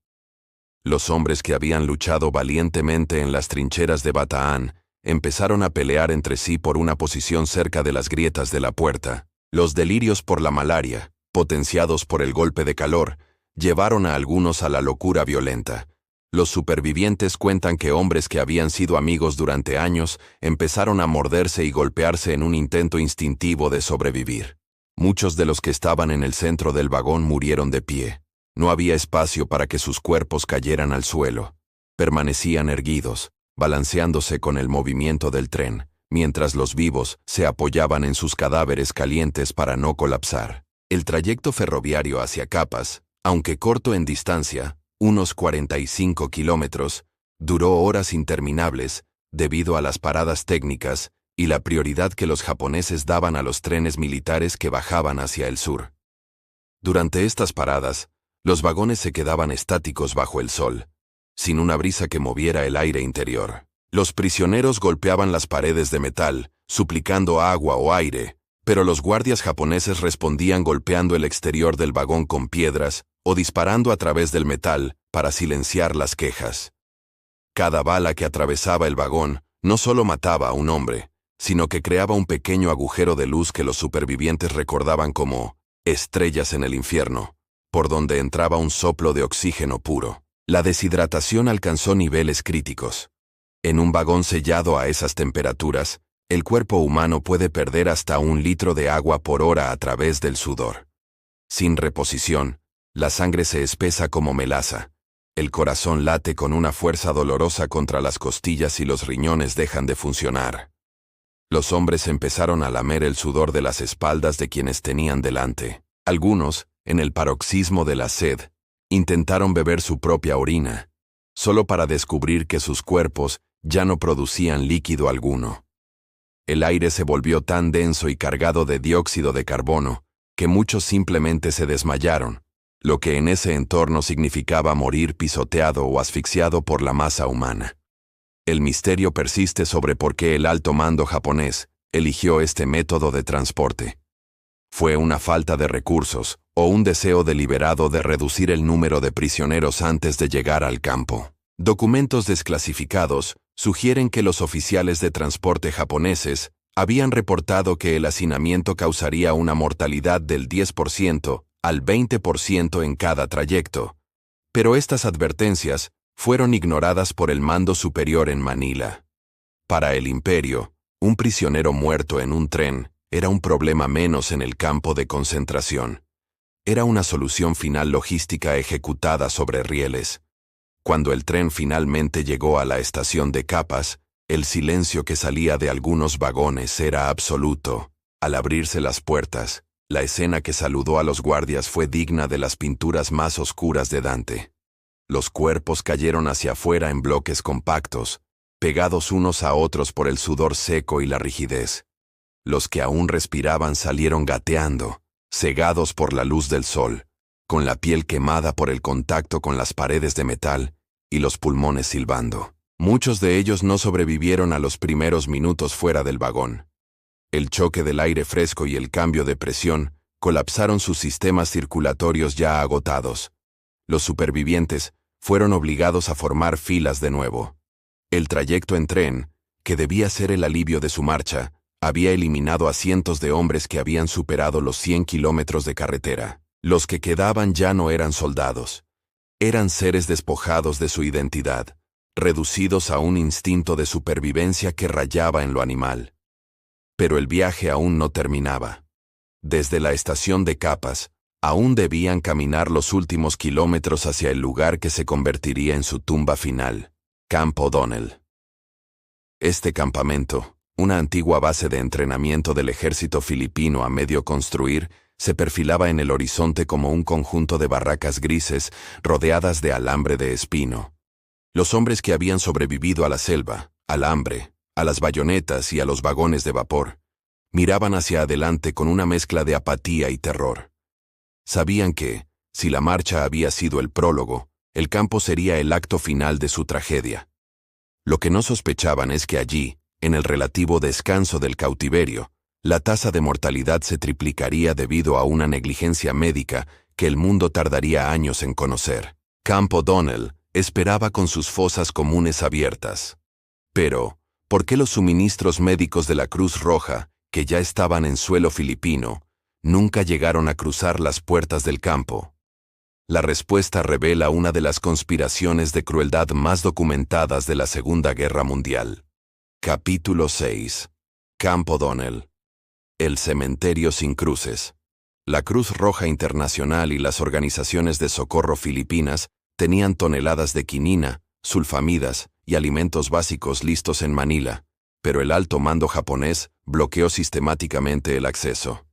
Los hombres que habían luchado valientemente en las trincheras de Bataan empezaron a pelear entre sí por una posición cerca de las grietas de la puerta. Los delirios por la malaria, potenciados por el golpe de calor, llevaron a algunos a la locura violenta. Los supervivientes cuentan que hombres que habían sido amigos durante años empezaron a morderse y golpearse en un intento instintivo de sobrevivir. Muchos de los que estaban en el centro del vagón murieron de pie. No había espacio para que sus cuerpos cayeran al suelo. Permanecían erguidos, balanceándose con el movimiento del tren, mientras los vivos se apoyaban en sus cadáveres calientes para no colapsar. El trayecto ferroviario hacia Capas, aunque corto en distancia, unos 45 kilómetros, duró horas interminables debido a las paradas técnicas y la prioridad que los japoneses daban a los trenes militares que bajaban hacia el sur. Durante estas paradas, los vagones se quedaban estáticos bajo el sol, sin una brisa que moviera el aire interior. Los prisioneros golpeaban las paredes de metal, suplicando agua o aire, pero los guardias japoneses respondían golpeando el exterior del vagón con piedras o disparando a través del metal para silenciar las quejas. Cada bala que atravesaba el vagón no solo mataba a un hombre, sino que creaba un pequeño agujero de luz que los supervivientes recordaban como estrellas en el infierno, por donde entraba un soplo de oxígeno puro. La deshidratación alcanzó niveles críticos. En un vagón sellado a esas temperaturas, el cuerpo humano puede perder hasta 1 litro de agua por hora a través del sudor. Sin reposición, la sangre se espesa como melaza. El corazón late con una fuerza dolorosa contra las costillas y los riñones dejan de funcionar. Los hombres empezaron a lamer el sudor de las espaldas de quienes tenían delante. Algunos, en el paroxismo de la sed, intentaron beber su propia orina, solo para descubrir que sus cuerpos ya no producían líquido alguno. El aire se volvió tan denso y cargado de dióxido de carbono que muchos simplemente se desmayaron, lo que en ese entorno significaba morir pisoteado o asfixiado por la masa humana. El misterio persiste sobre por qué el alto mando japonés eligió este método de transporte. ¿Fue una falta de recursos o un deseo deliberado de reducir el número de prisioneros antes de llegar al campo? Documentos desclasificados sugieren que los oficiales de transporte japoneses habían reportado que el hacinamiento causaría una mortalidad del 10% al 20% en cada trayecto, pero estas advertencias fueron ignoradas por el mando superior en Manila. Para el imperio, un prisionero muerto en un tren era un problema menos en el campo de concentración. Era una solución final logística ejecutada sobre rieles. Cuando el tren finalmente llegó a la estación de Capas, el silencio que salía de algunos vagones era absoluto. Al abrirse las puertas, la escena que saludó a los guardias fue digna de las pinturas más oscuras de Dante. Los cuerpos cayeron hacia afuera en bloques compactos, pegados unos a otros por el sudor seco y la rigidez. Los que aún respiraban salieron gateando, cegados por la luz del sol, con la piel quemada por el contacto con las paredes de metal y los pulmones silbando. Muchos de ellos no sobrevivieron a los primeros minutos fuera del vagón. El choque del aire fresco y el cambio de presión colapsaron sus sistemas circulatorios ya agotados. Los supervivientes fueron obligados a formar filas de nuevo. El trayecto en tren, que debía ser el alivio de su marcha, había eliminado a cientos de hombres que habían superado los 100 kilómetros de carretera. Los que quedaban ya no eran soldados. Eran seres despojados de su identidad, reducidos a un instinto de supervivencia que rayaba en lo animal. Pero el viaje aún no terminaba. Desde la estación de Capas, aún debían caminar los últimos kilómetros hacia el lugar que se convertiría en su tumba final, Camp O'Donnell. Este campamento, una antigua base de entrenamiento del ejército filipino a medio construir, se perfilaba en el horizonte como un conjunto de barracas grises rodeadas de alambre de espino. Los hombres que habían sobrevivido a la selva, al hambre, a las bayonetas y a los vagones de vapor, miraban hacia adelante con una mezcla de apatía y terror. Sabían que, si la marcha había sido el prólogo, el campo sería el acto final de su tragedia. Lo que no sospechaban es que allí, en el relativo descanso del cautiverio, la tasa de mortalidad se triplicaría debido a una negligencia médica que el mundo tardaría años en conocer. Camp O'Donnell esperaba con sus fosas comunes abiertas. Pero, ¿por qué los suministros médicos de la Cruz Roja, que ya estaban en suelo filipino, nunca llegaron a cruzar las puertas del campo? La respuesta revela una de las conspiraciones de crueldad más documentadas de la Segunda Guerra Mundial. Capítulo 6. Camp O'Donnell. El cementerio sin cruces. La Cruz Roja Internacional y las organizaciones de socorro filipinas tenían toneladas de quinina, sulfamidas y alimentos básicos listos en Manila, pero el alto mando japonés bloqueó sistemáticamente el acceso.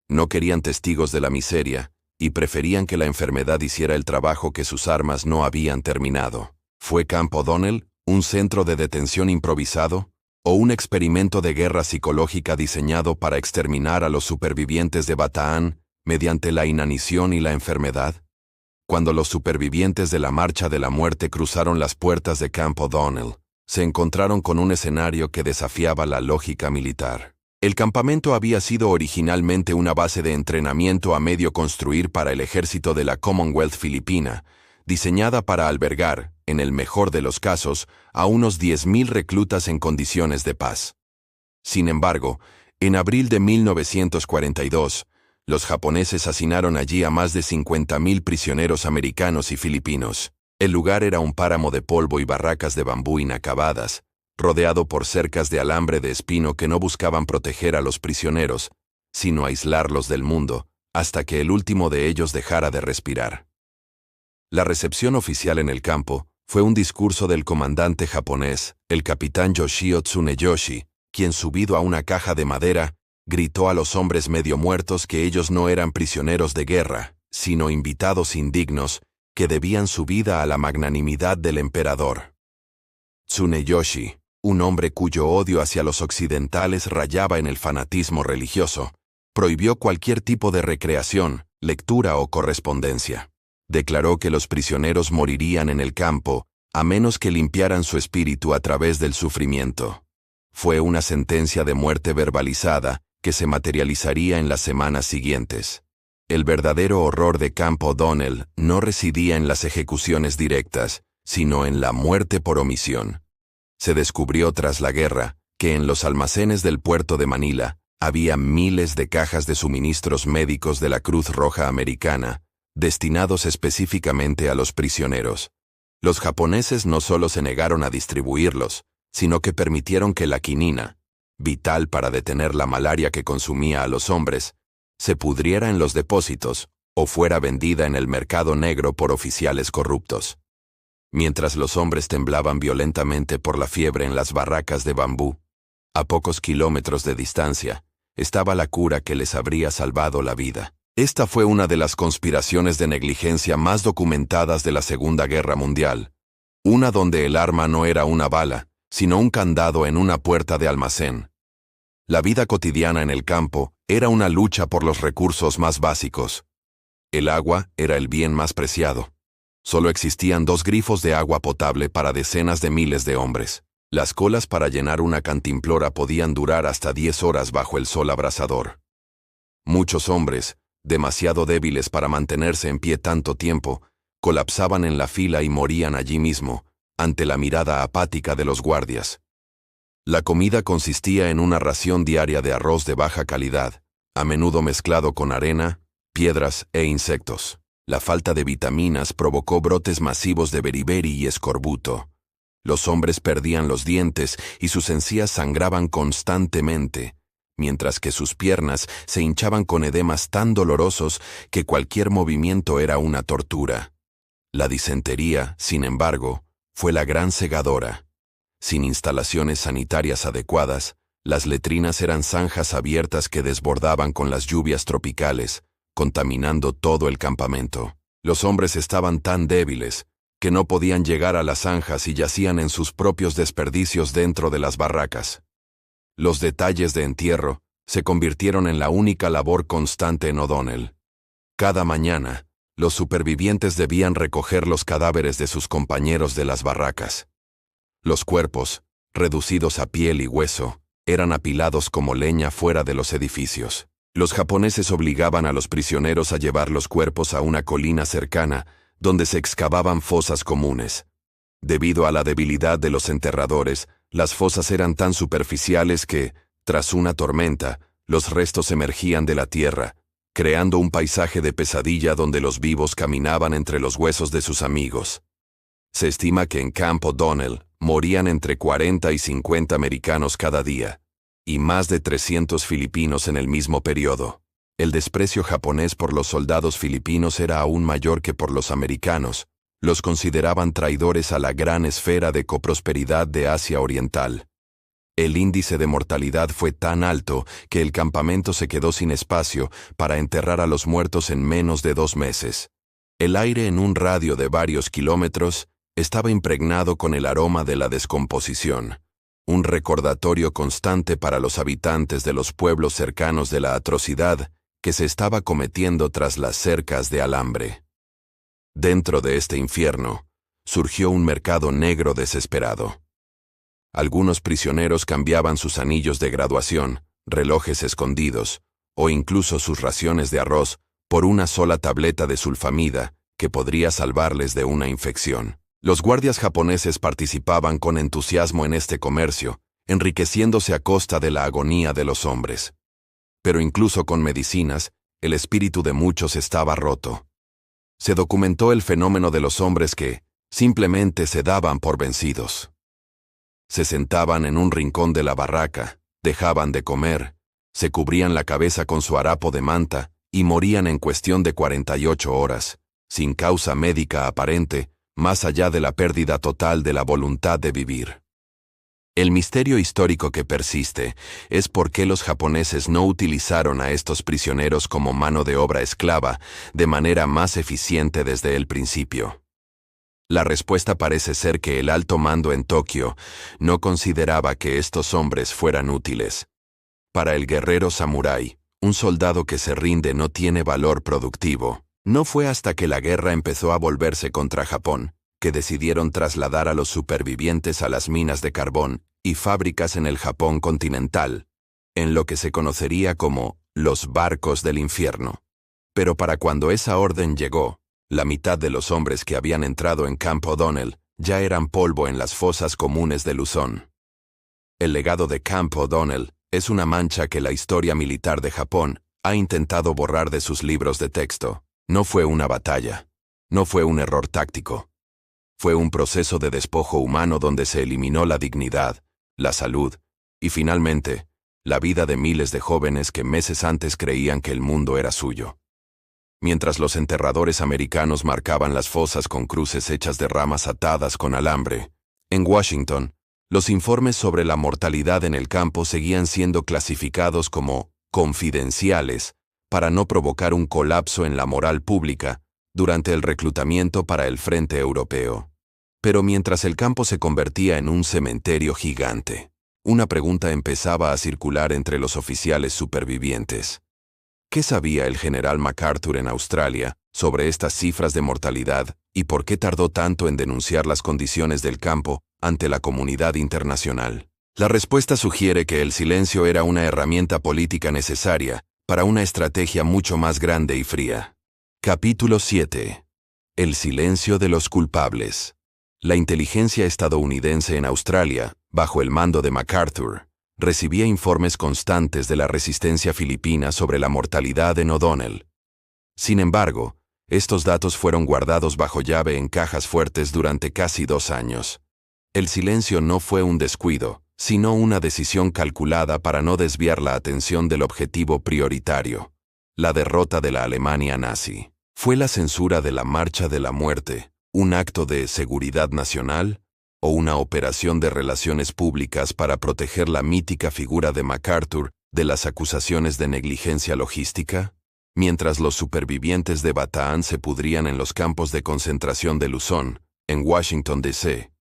No querían testigos de la miseria y preferían que la enfermedad hiciera el trabajo que sus armas no habían terminado. ¿Fue Camp O'Donnell un centro de detención improvisado o un experimento de guerra psicológica diseñado para exterminar a los supervivientes de Bataan mediante la inanición y la enfermedad? Cuando los supervivientes de la Marcha de la Muerte cruzaron las puertas de Camp O'Donnell, se encontraron con un escenario que desafiaba la lógica militar. El campamento había sido originalmente una base de entrenamiento a medio construir para el ejército de la Commonwealth filipina, diseñada para albergar, en el mejor de los casos, a unos 10,000 reclutas en condiciones de paz. Sin embargo, en abril de 1942, los japoneses hacinaron allí a más de 50,000 prisioneros americanos y filipinos. El lugar era un páramo de polvo y barracas de bambú inacabadas, rodeado por cercas de alambre de espino que no buscaban proteger a los prisioneros, sino aislarlos del mundo, hasta que el último de ellos dejara de respirar. La recepción oficial en el campo fue un discurso del comandante japonés, el capitán Yoshio Tsuneyoshi, quien subido a una caja de madera, gritó a los hombres medio muertos que ellos no eran prisioneros de guerra, sino invitados indignos, que debían su vida a la magnanimidad del emperador. Tsuneyoshi, un hombre cuyo odio hacia los occidentales rayaba en el fanatismo religioso, prohibió cualquier tipo de recreación, lectura o correspondencia. Declaró que los prisioneros morirían en el campo, a menos que limpiaran su espíritu a través del sufrimiento. Fue una sentencia de muerte verbalizada, que se materializaría en las semanas siguientes. El verdadero horror de Camp O'Donnell no residía en las ejecuciones directas, sino en la muerte por omisión. Se descubrió tras la guerra que en los almacenes del puerto de Manila había miles de cajas de suministros médicos de la Cruz Roja Americana, destinados específicamente a los prisioneros. Los japoneses no solo se negaron a distribuirlos, sino que permitieron que la quinina, vital para detener la malaria que consumía a los hombres, se pudriera en los depósitos o fuera vendida en el mercado negro por oficiales corruptos. Mientras los hombres temblaban violentamente por la fiebre en las barracas de bambú, a pocos kilómetros de distancia, estaba la cura que les habría salvado la vida. Esta fue una de las conspiraciones de negligencia más documentadas de la Segunda Guerra Mundial, una donde el arma no era una bala, sino un candado en una puerta de almacén. La vida cotidiana en el campo era una lucha por los recursos más básicos. El agua era el bien más preciado. Solo existían 2 grifos de agua potable para decenas de miles de hombres. Las colas para llenar una cantimplora podían durar hasta 10 horas bajo el sol abrasador. Muchos hombres, demasiado débiles para mantenerse en pie tanto tiempo, colapsaban en la fila y morían allí mismo, ante la mirada apática de los guardias. La comida consistía en una ración diaria de arroz de baja calidad, a menudo mezclado con arena, piedras e insectos. La falta de vitaminas provocó brotes masivos de beriberi y escorbuto. Los hombres perdían los dientes y sus encías sangraban constantemente, mientras que sus piernas se hinchaban con edemas tan dolorosos que cualquier movimiento era una tortura. La disentería, sin embargo, fue la gran segadora. Sin instalaciones sanitarias adecuadas, las letrinas eran zanjas abiertas que desbordaban con las lluvias tropicales, contaminando todo el campamento. Los hombres estaban tan débiles que no podían llegar a las zanjas y yacían en sus propios desperdicios dentro de las barracas. Los detalles de entierro se convirtieron en la única labor constante en O'Donnell. Cada mañana, los supervivientes debían recoger los cadáveres de sus compañeros de las barracas. Los cuerpos, reducidos a piel y hueso, eran apilados como leña fuera de los edificios. Los japoneses obligaban a los prisioneros a llevar los cuerpos a una colina cercana, donde se excavaban fosas comunes. Debido a la debilidad de los enterradores, las fosas eran tan superficiales que, tras una tormenta, los restos emergían de la tierra, creando un paisaje de pesadilla donde los vivos caminaban entre los huesos de sus amigos. Se estima que en Camp O'Donnell morían entre 40 y 50 americanos cada día, y más de 300 filipinos en el mismo periodo. El desprecio japonés por los soldados filipinos era aún mayor que por los americanos. Los consideraban traidores a la gran esfera de coprosperidad de Asia Oriental. El índice de mortalidad fue tan alto que el campamento se quedó sin espacio para enterrar a los muertos en menos de 2 meses. El aire en un radio de varios kilómetros estaba impregnado con el aroma de la descomposición, un recordatorio constante para los habitantes de los pueblos cercanos de la atrocidad que se estaba cometiendo tras las cercas de alambre. Dentro de este infierno, surgió un mercado negro desesperado. Algunos prisioneros cambiaban sus anillos de graduación, relojes escondidos, o incluso sus raciones de arroz, por una sola tableta de sulfamida que podría salvarles de una infección. Los guardias japoneses participaban con entusiasmo en este comercio, enriqueciéndose a costa de la agonía de los hombres. Pero incluso con medicinas, el espíritu de muchos estaba roto. Se documentó el fenómeno de los hombres que simplemente se daban por vencidos. Se sentaban en un rincón de la barraca, dejaban de comer, se cubrían la cabeza con su harapo de manta y morían en cuestión de 48 horas, sin causa médica aparente, más allá de la pérdida total de la voluntad de vivir. El misterio histórico que persiste es por qué los japoneses no utilizaron a estos prisioneros como mano de obra esclava de manera más eficiente desde el principio. La respuesta parece ser que el alto mando en Tokio no consideraba que estos hombres fueran útiles. Para el guerrero samurái, un soldado que se rinde no tiene valor productivo. No fue hasta que la guerra empezó a volverse contra Japón que decidieron trasladar a los supervivientes a las minas de carbón y fábricas en el Japón continental, en lo que se conocería como los barcos del infierno. Pero para cuando esa orden llegó, la mitad de los hombres que habían entrado en Camp O'Donnell ya eran polvo en las fosas comunes de Luzón. El legado de Camp O'Donnell es una mancha que la historia militar de Japón ha intentado borrar de sus libros de texto. No fue una batalla, no fue un error táctico. Fue un proceso de despojo humano donde se eliminó la dignidad, la salud y finalmente, la vida de miles de jóvenes que meses antes creían que el mundo era suyo. Mientras los enterradores americanos marcaban las fosas con cruces hechas de ramas atadas con alambre, en Washington, los informes sobre la mortalidad en el campo seguían siendo clasificados como confidenciales para no provocar un colapso en la moral pública durante el reclutamiento para el Frente Europeo. Pero mientras el campo se convertía en un cementerio gigante, una pregunta empezaba a circular entre los oficiales supervivientes. ¿Qué sabía el general MacArthur en Australia sobre estas cifras de mortalidad y por qué tardó tanto en denunciar las condiciones del campo ante la comunidad internacional? La respuesta sugiere que el silencio era una herramienta política necesaria para una estrategia mucho más grande y fría. Capítulo 7. El silencio de los culpables. La inteligencia estadounidense en Australia, bajo el mando de MacArthur, recibía informes constantes de la resistencia filipina sobre la mortalidad en O'Donnell. Sin embargo, estos datos fueron guardados bajo llave en cajas fuertes durante casi 2 años. El silencio no fue un descuido, sino una decisión calculada para no desviar la atención del objetivo prioritario, la derrota de la Alemania nazi. ¿Fue la censura de la Marcha de la Muerte un acto de seguridad nacional o una operación de relaciones públicas para proteger la mítica figura de MacArthur de las acusaciones de negligencia logística? Mientras los supervivientes de Bataan se pudrían en los campos de concentración de Luzón, en Washington, D.C.,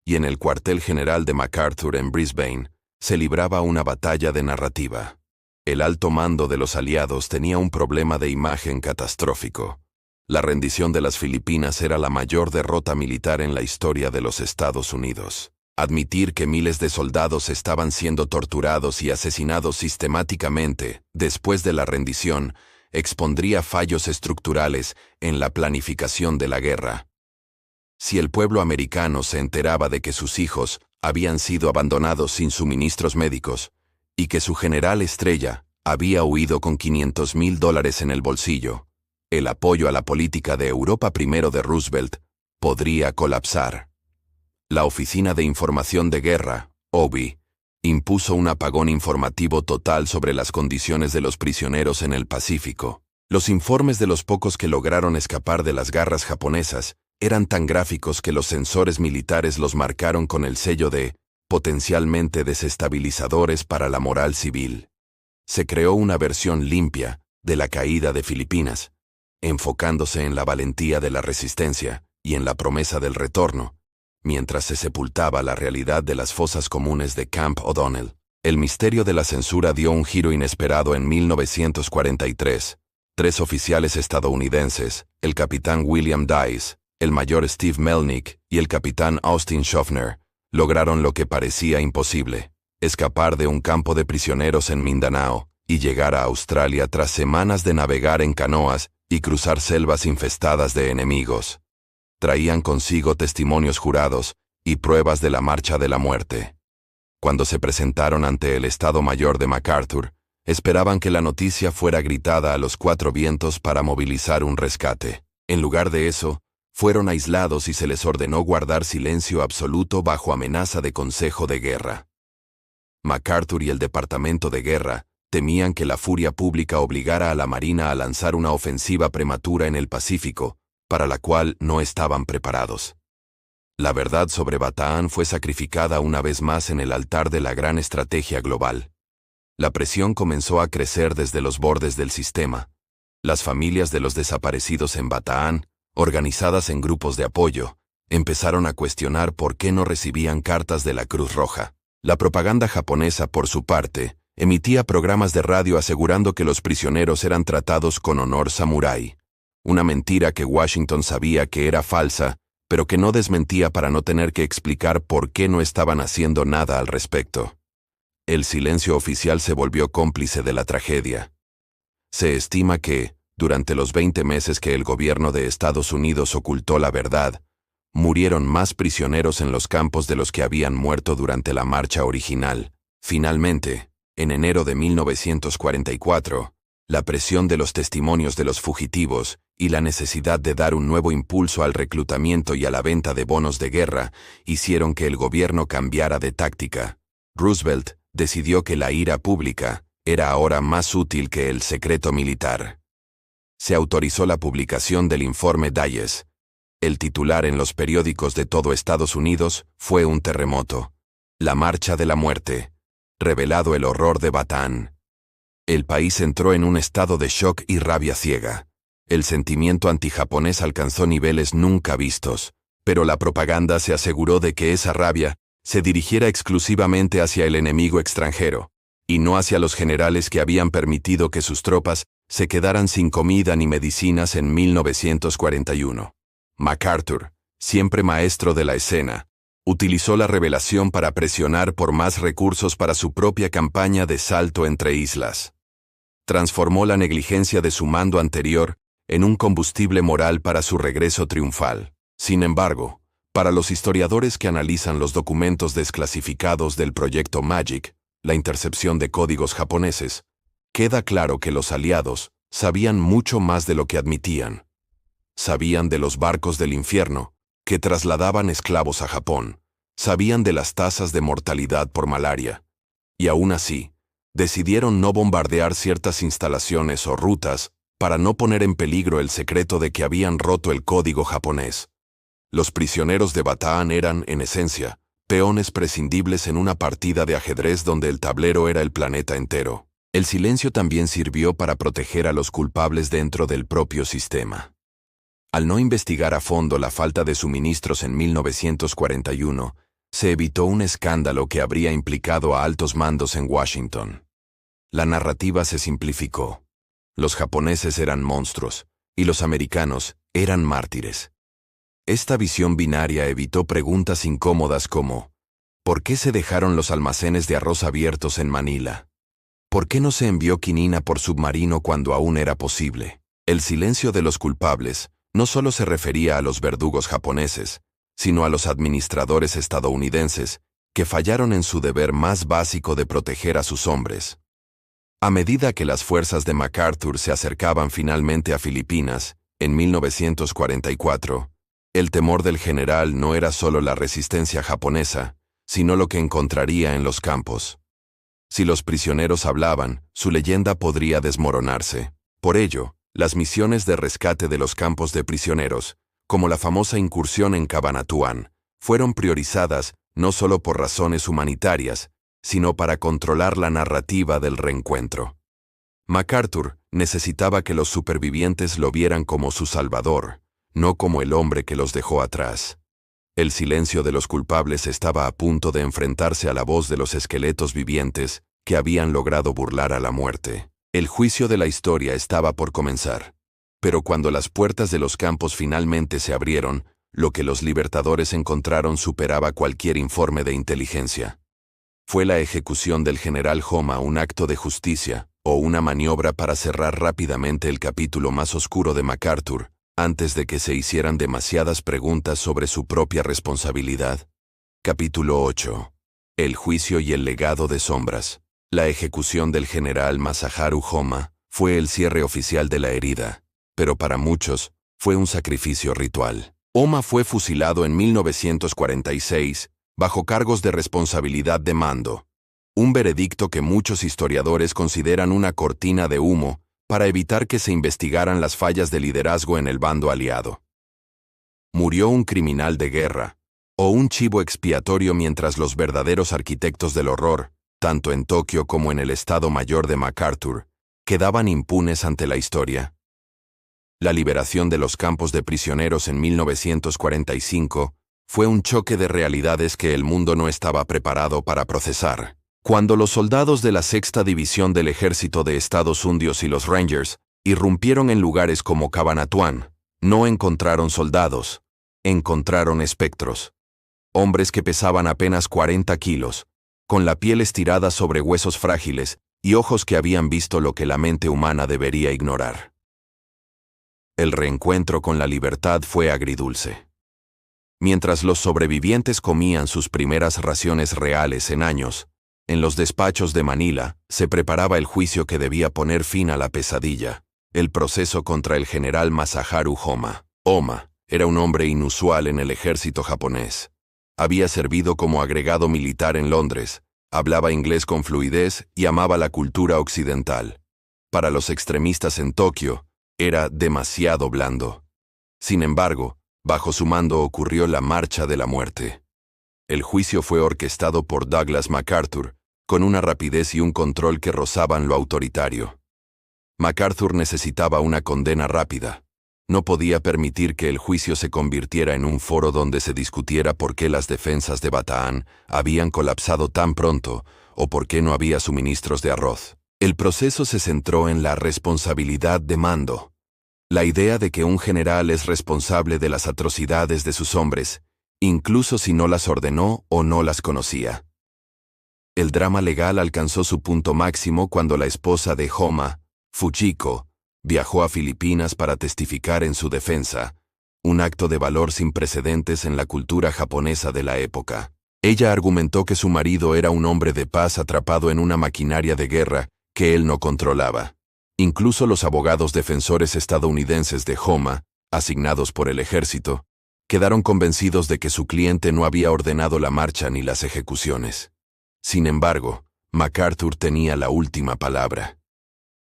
y en el cuartel general de MacArthur en Brisbane, se libraba una batalla de narrativa. El alto mando de los aliados tenía un problema de imagen catastrófico. La rendición de las Filipinas era la mayor derrota militar en la historia de los Estados Unidos. Admitir que miles de soldados estaban siendo torturados y asesinados sistemáticamente después de la rendición expondría fallos estructurales en la planificación de la guerra. Si el pueblo americano se enteraba de que sus hijos habían sido abandonados sin suministros médicos y que su general estrella había huido con $500,000 en el bolsillo, el apoyo a la política de Europa primero de Roosevelt podría colapsar. La Oficina de Información de Guerra, OBI, impuso un apagón informativo total sobre las condiciones de los prisioneros en el Pacífico. Los informes de los pocos que lograron escapar de las garras japonesas eran tan gráficos que los censores militares los marcaron con el sello de potencialmente desestabilizadores para la moral civil. Se creó una versión limpia de la caída de Filipinas, enfocándose en la valentía de la resistencia y en la promesa del retorno, mientras se sepultaba la realidad de las fosas comunes de Camp O'Donnell. El misterio de la censura dio un giro inesperado en 1943. 3 oficiales estadounidenses, el capitán William Dice, el mayor Steve Melnick y el capitán Austin Schaffner, lograron lo que parecía imposible: escapar de un campo de prisioneros en Mindanao y llegar a Australia tras semanas de navegar en canoas y cruzar selvas infestadas de enemigos. Traían consigo testimonios jurados y pruebas de la marcha de la muerte. Cuando se presentaron ante el Estado Mayor de MacArthur, esperaban que la noticia fuera gritada a los 4 vientos para movilizar un rescate. En lugar de eso, fueron aislados y se les ordenó guardar silencio absoluto bajo amenaza de consejo de guerra. MacArthur y el Departamento de Guerra temían que la furia pública obligara a la Marina a lanzar una ofensiva prematura en el Pacífico, para la cual no estaban preparados. La verdad sobre Bataan fue sacrificada una vez más en el altar de la gran estrategia global. La presión comenzó a crecer desde los bordes del sistema. Las familias de los desaparecidos en Bataan, organizadas en grupos de apoyo, empezaron a cuestionar por qué no recibían cartas de la Cruz Roja. La propaganda japonesa, por su parte, emitía programas de radio asegurando que los prisioneros eran tratados con honor samurái. Una mentira que Washington sabía que era falsa, pero que no desmentía para no tener que explicar por qué no estaban haciendo nada al respecto. El silencio oficial se volvió cómplice de la tragedia. Se estima que, durante los 20 meses que el gobierno de Estados Unidos ocultó la verdad, murieron más prisioneros en los campos de los que habían muerto durante la marcha original. Finalmente, en enero de 1944, la presión de los testimonios de los fugitivos y la necesidad de dar un nuevo impulso al reclutamiento y a la venta de bonos de guerra hicieron que el gobierno cambiara de táctica. Roosevelt decidió que la ira pública era ahora más útil que el secreto militar. se autorizó la publicación del informe Dayes. El titular en los periódicos de todo Estados Unidos fue un terremoto. La marcha de la muerte. Revelado el horror de Bataan. El país entró en un estado de shock y rabia ciega. El sentimiento antijaponés alcanzó niveles nunca vistos, pero la propaganda se aseguró de que esa rabia se dirigiera exclusivamente hacia el enemigo extranjero, y no hacia los generales que habían permitido que sus tropas se quedaran sin comida ni medicinas en 1941. MacArthur, siempre maestro de la escena, utilizó la revelación para presionar por más recursos para su propia campaña de salto entre islas. Transformó la negligencia de su mando anterior en un combustible moral para su regreso triunfal. Sin embargo, para los historiadores que analizan los documentos desclasificados del proyecto Magic, la intercepción de códigos japoneses, queda claro que los aliados sabían mucho más de lo que admitían. Sabían de los barcos del infierno, que trasladaban esclavos a Japón, sabían de las tasas de mortalidad por malaria, y aún así, decidieron no bombardear ciertas instalaciones o rutas para no poner en peligro el secreto de que habían roto el código japonés. Los prisioneros de Bataan eran, en esencia, peones prescindibles en una partida de ajedrez donde el tablero era el planeta entero. El silencio también sirvió para proteger a los culpables dentro del propio sistema. Al no investigar a fondo la falta de suministros en 1941, se evitó un escándalo que habría implicado a altos mandos en Washington. La narrativa se simplificó. Los japoneses eran monstruos, y los americanos eran mártires. Esta visión binaria evitó preguntas incómodas como: ¿por qué se dejaron los almacenes de arroz abiertos en Manila? ¿Por qué no se envió quinina por submarino cuando aún era posible? El silencio de los culpables no solo se refería a los verdugos japoneses, sino a los administradores estadounidenses, que fallaron en su deber más básico de proteger a sus hombres. A medida que las fuerzas de MacArthur se acercaban finalmente a Filipinas, en 1944, el temor del general no era solo la resistencia japonesa, sino lo que encontraría en los campos. Si los prisioneros hablaban, su leyenda podría desmoronarse. Por ello, las misiones de rescate de los campos de prisioneros, como la famosa incursión en Cabanatuan, fueron priorizadas no solo por razones humanitarias, sino para controlar la narrativa del reencuentro. MacArthur necesitaba que los supervivientes lo vieran como su salvador, no como el hombre que los dejó atrás. El silencio de los culpables estaba a punto de enfrentarse a la voz de los esqueletos vivientes que habían logrado burlar a la muerte. El juicio de la historia estaba por comenzar. Pero cuando las puertas de los campos finalmente se abrieron, lo que los libertadores encontraron superaba cualquier informe de inteligencia. ¿Fue la ejecución del general Homma un acto de justicia, o una maniobra para cerrar rápidamente el capítulo más oscuro de MacArthur, antes de que se hicieran demasiadas preguntas sobre su propia responsabilidad? Capítulo 8. El juicio y el legado de sombras. La ejecución del general Masaharu Homma fue el cierre oficial de la herida, pero para muchos fue un sacrificio ritual. Homma fue fusilado en 1946, bajo cargos de responsabilidad de mando, un veredicto que muchos historiadores consideran una cortina de humo para evitar que se investigaran las fallas de liderazgo en el bando aliado. Murió un criminal de guerra, o un chivo expiatorio mientras los verdaderos arquitectos del horror, tanto en Tokio como en el Estado Mayor de MacArthur, quedaban impunes ante la historia. La liberación de los campos de prisioneros en 1945 fue un choque de realidades que el mundo no estaba preparado para procesar. Cuando los soldados de la Sexta División del Ejército de Estados Unidos y los Rangers irrumpieron en lugares como Cabanatuan, no encontraron soldados, encontraron espectros. Hombres que pesaban apenas 40 kilos, con la piel estirada sobre huesos frágiles y ojos que habían visto lo que la mente humana debería ignorar. El reencuentro con la libertad fue agridulce. Mientras los sobrevivientes comían sus primeras raciones reales en años, en los despachos de Manila se preparaba el juicio que debía poner fin a la pesadilla, el proceso contra el general Masaharu Homma. Homma era un hombre inusual en el ejército japonés. Había servido como agregado militar en Londres, hablaba inglés con fluidez y amaba la cultura occidental. Para los extremistas en Tokio, Era demasiado blando. Sin embargo, bajo su mando ocurrió la Marcha de la Muerte. El juicio fue orquestado por Douglas MacArthur, con una rapidez y un control que rozaban lo autoritario. MacArthur necesitaba una condena rápida. No podía permitir que el juicio se convirtiera en un foro donde se discutiera por qué las defensas de Bataan habían colapsado tan pronto o por qué no había suministros de arroz. El proceso se centró en la responsabilidad de mando. La idea de que un general es responsable de las atrocidades de sus hombres, incluso si no las ordenó o no las conocía. El drama legal alcanzó su punto máximo cuando la esposa de Homa, Fujiko, viajó a Filipinas para testificar en su defensa, un acto de valor sin precedentes en la cultura japonesa de la época. Ella argumentó que su marido era un hombre de paz atrapado en una maquinaria de guerra que él no controlaba. Incluso los abogados defensores estadounidenses de Homa, asignados por el ejército, quedaron convencidos de que su cliente no había ordenado la marcha ni las ejecuciones. Sin embargo, MacArthur tenía la última palabra.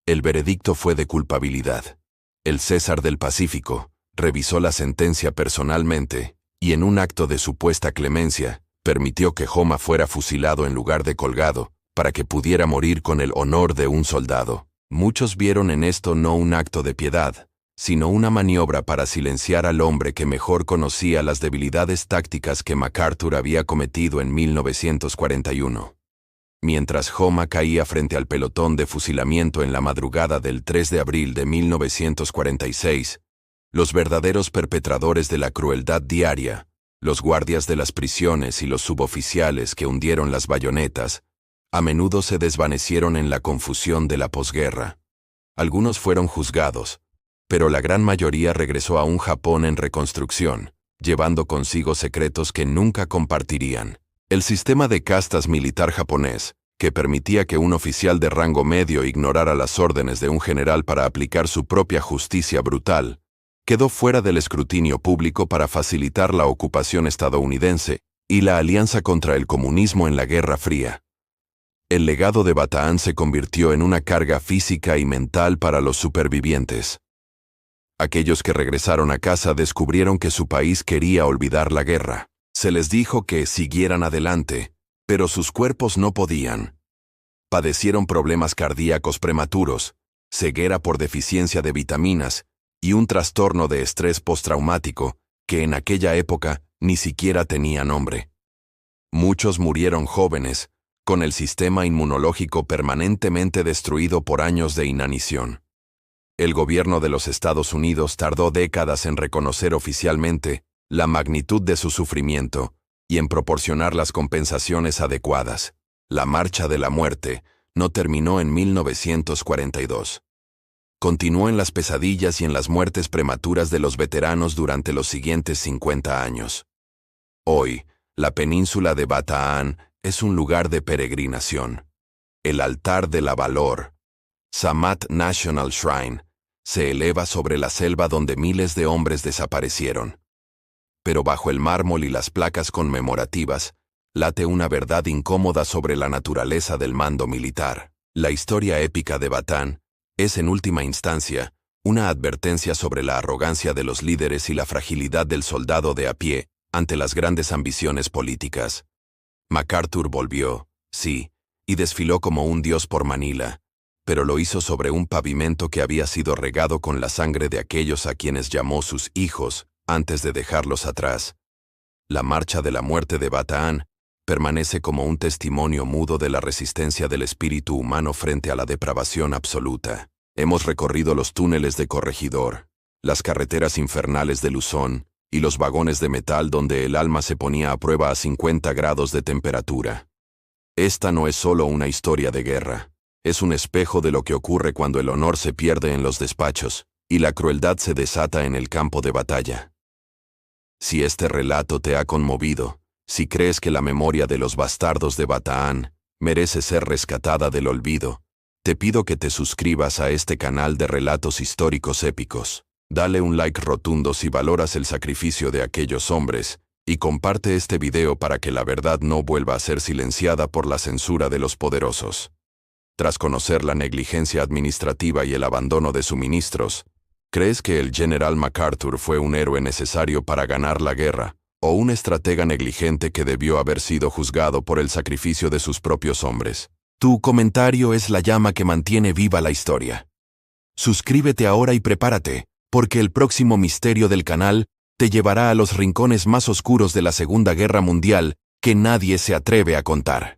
El veredicto fue de culpabilidad. El César del Pacífico revisó la sentencia personalmente y, en un acto de supuesta clemencia, permitió que Homa fuera fusilado en lugar de colgado, para que pudiera morir con el honor de un soldado. Muchos vieron en esto no un acto de piedad, sino una maniobra para silenciar al hombre que mejor conocía las debilidades tácticas que MacArthur había cometido en 1941. Mientras Homa caía frente al pelotón de fusilamiento en la madrugada del 3 de abril de 1946, los verdaderos perpetradores de la crueldad diaria, los guardias de las prisiones y los suboficiales que hundieron las bayonetas, a menudo se desvanecieron en la confusión de la posguerra. Algunos fueron juzgados, pero la gran mayoría regresó a un Japón en reconstrucción, llevando consigo secretos que nunca compartirían. El sistema de castas militar japonés, que permitía que un oficial de rango medio ignorara las órdenes de un general para aplicar su propia justicia brutal, quedó fuera del escrutinio público para facilitar la ocupación estadounidense y la alianza contra el comunismo en la Guerra Fría. El legado de Bataan se convirtió en una carga física y mental para los supervivientes. Aquellos que regresaron a casa descubrieron que su país quería olvidar la guerra. Se les dijo que siguieran adelante, pero sus cuerpos no podían. Padecieron problemas cardíacos prematuros, ceguera por deficiencia de vitaminas y un trastorno de estrés postraumático que en aquella época ni siquiera tenía nombre. Muchos murieron jóvenes, con el sistema inmunológico permanentemente destruido por años de inanición. El gobierno de los Estados Unidos tardó décadas en reconocer oficialmente la magnitud de su sufrimiento y en proporcionar las compensaciones adecuadas. La Marcha de la Muerte no terminó en 1942. Continuó en las pesadillas y en las muertes prematuras de los veteranos durante los siguientes 50 años. Hoy, la península de Bataan es un lugar de peregrinación. El altar de la valor, Samat National Shrine, se eleva sobre la selva donde miles de hombres desaparecieron. Pero bajo el mármol y las placas conmemorativas, late una verdad incómoda sobre la naturaleza del mando militar. La historia épica de Bataan es, en última instancia, una advertencia sobre la arrogancia de los líderes y la fragilidad del soldado de a pie ante las grandes ambiciones políticas. MacArthur volvió, sí, y desfiló como un dios por Manila, pero lo hizo sobre un pavimento que había sido regado con la sangre de aquellos a quienes llamó sus hijos antes de dejarlos atrás. La Marcha de la Muerte de Bataan permanece como un testimonio mudo de la resistencia del espíritu humano frente a la depravación absoluta. Hemos recorrido los túneles de Corregidor, las carreteras infernales de Luzón y los vagones de metal donde el alma se ponía a prueba a 50 grados de temperatura. Esta no es solo una historia de guerra, es un espejo de lo que ocurre cuando el honor se pierde en los despachos y la crueldad se desata en el campo de batalla. Si este relato te ha conmovido, si crees que la memoria de los bastardos de Bataan merece ser rescatada del olvido, te pido que te suscribas a este canal de relatos históricos épicos. Dale un like rotundo si valoras el sacrificio de aquellos hombres y comparte este video para que la verdad no vuelva a ser silenciada por la censura de los poderosos. Tras conocer la negligencia administrativa y el abandono de suministros, ¿Crees que el general MacArthur fue un héroe necesario para ganar la guerra, o un estratega negligente que debió haber sido juzgado por el sacrificio de sus propios hombres? Tu comentario es la llama que mantiene viva la historia. Suscríbete ahora y prepárate, porque el próximo misterio del canal te llevará a los rincones más oscuros de la Segunda Guerra Mundial que nadie se atreve a contar.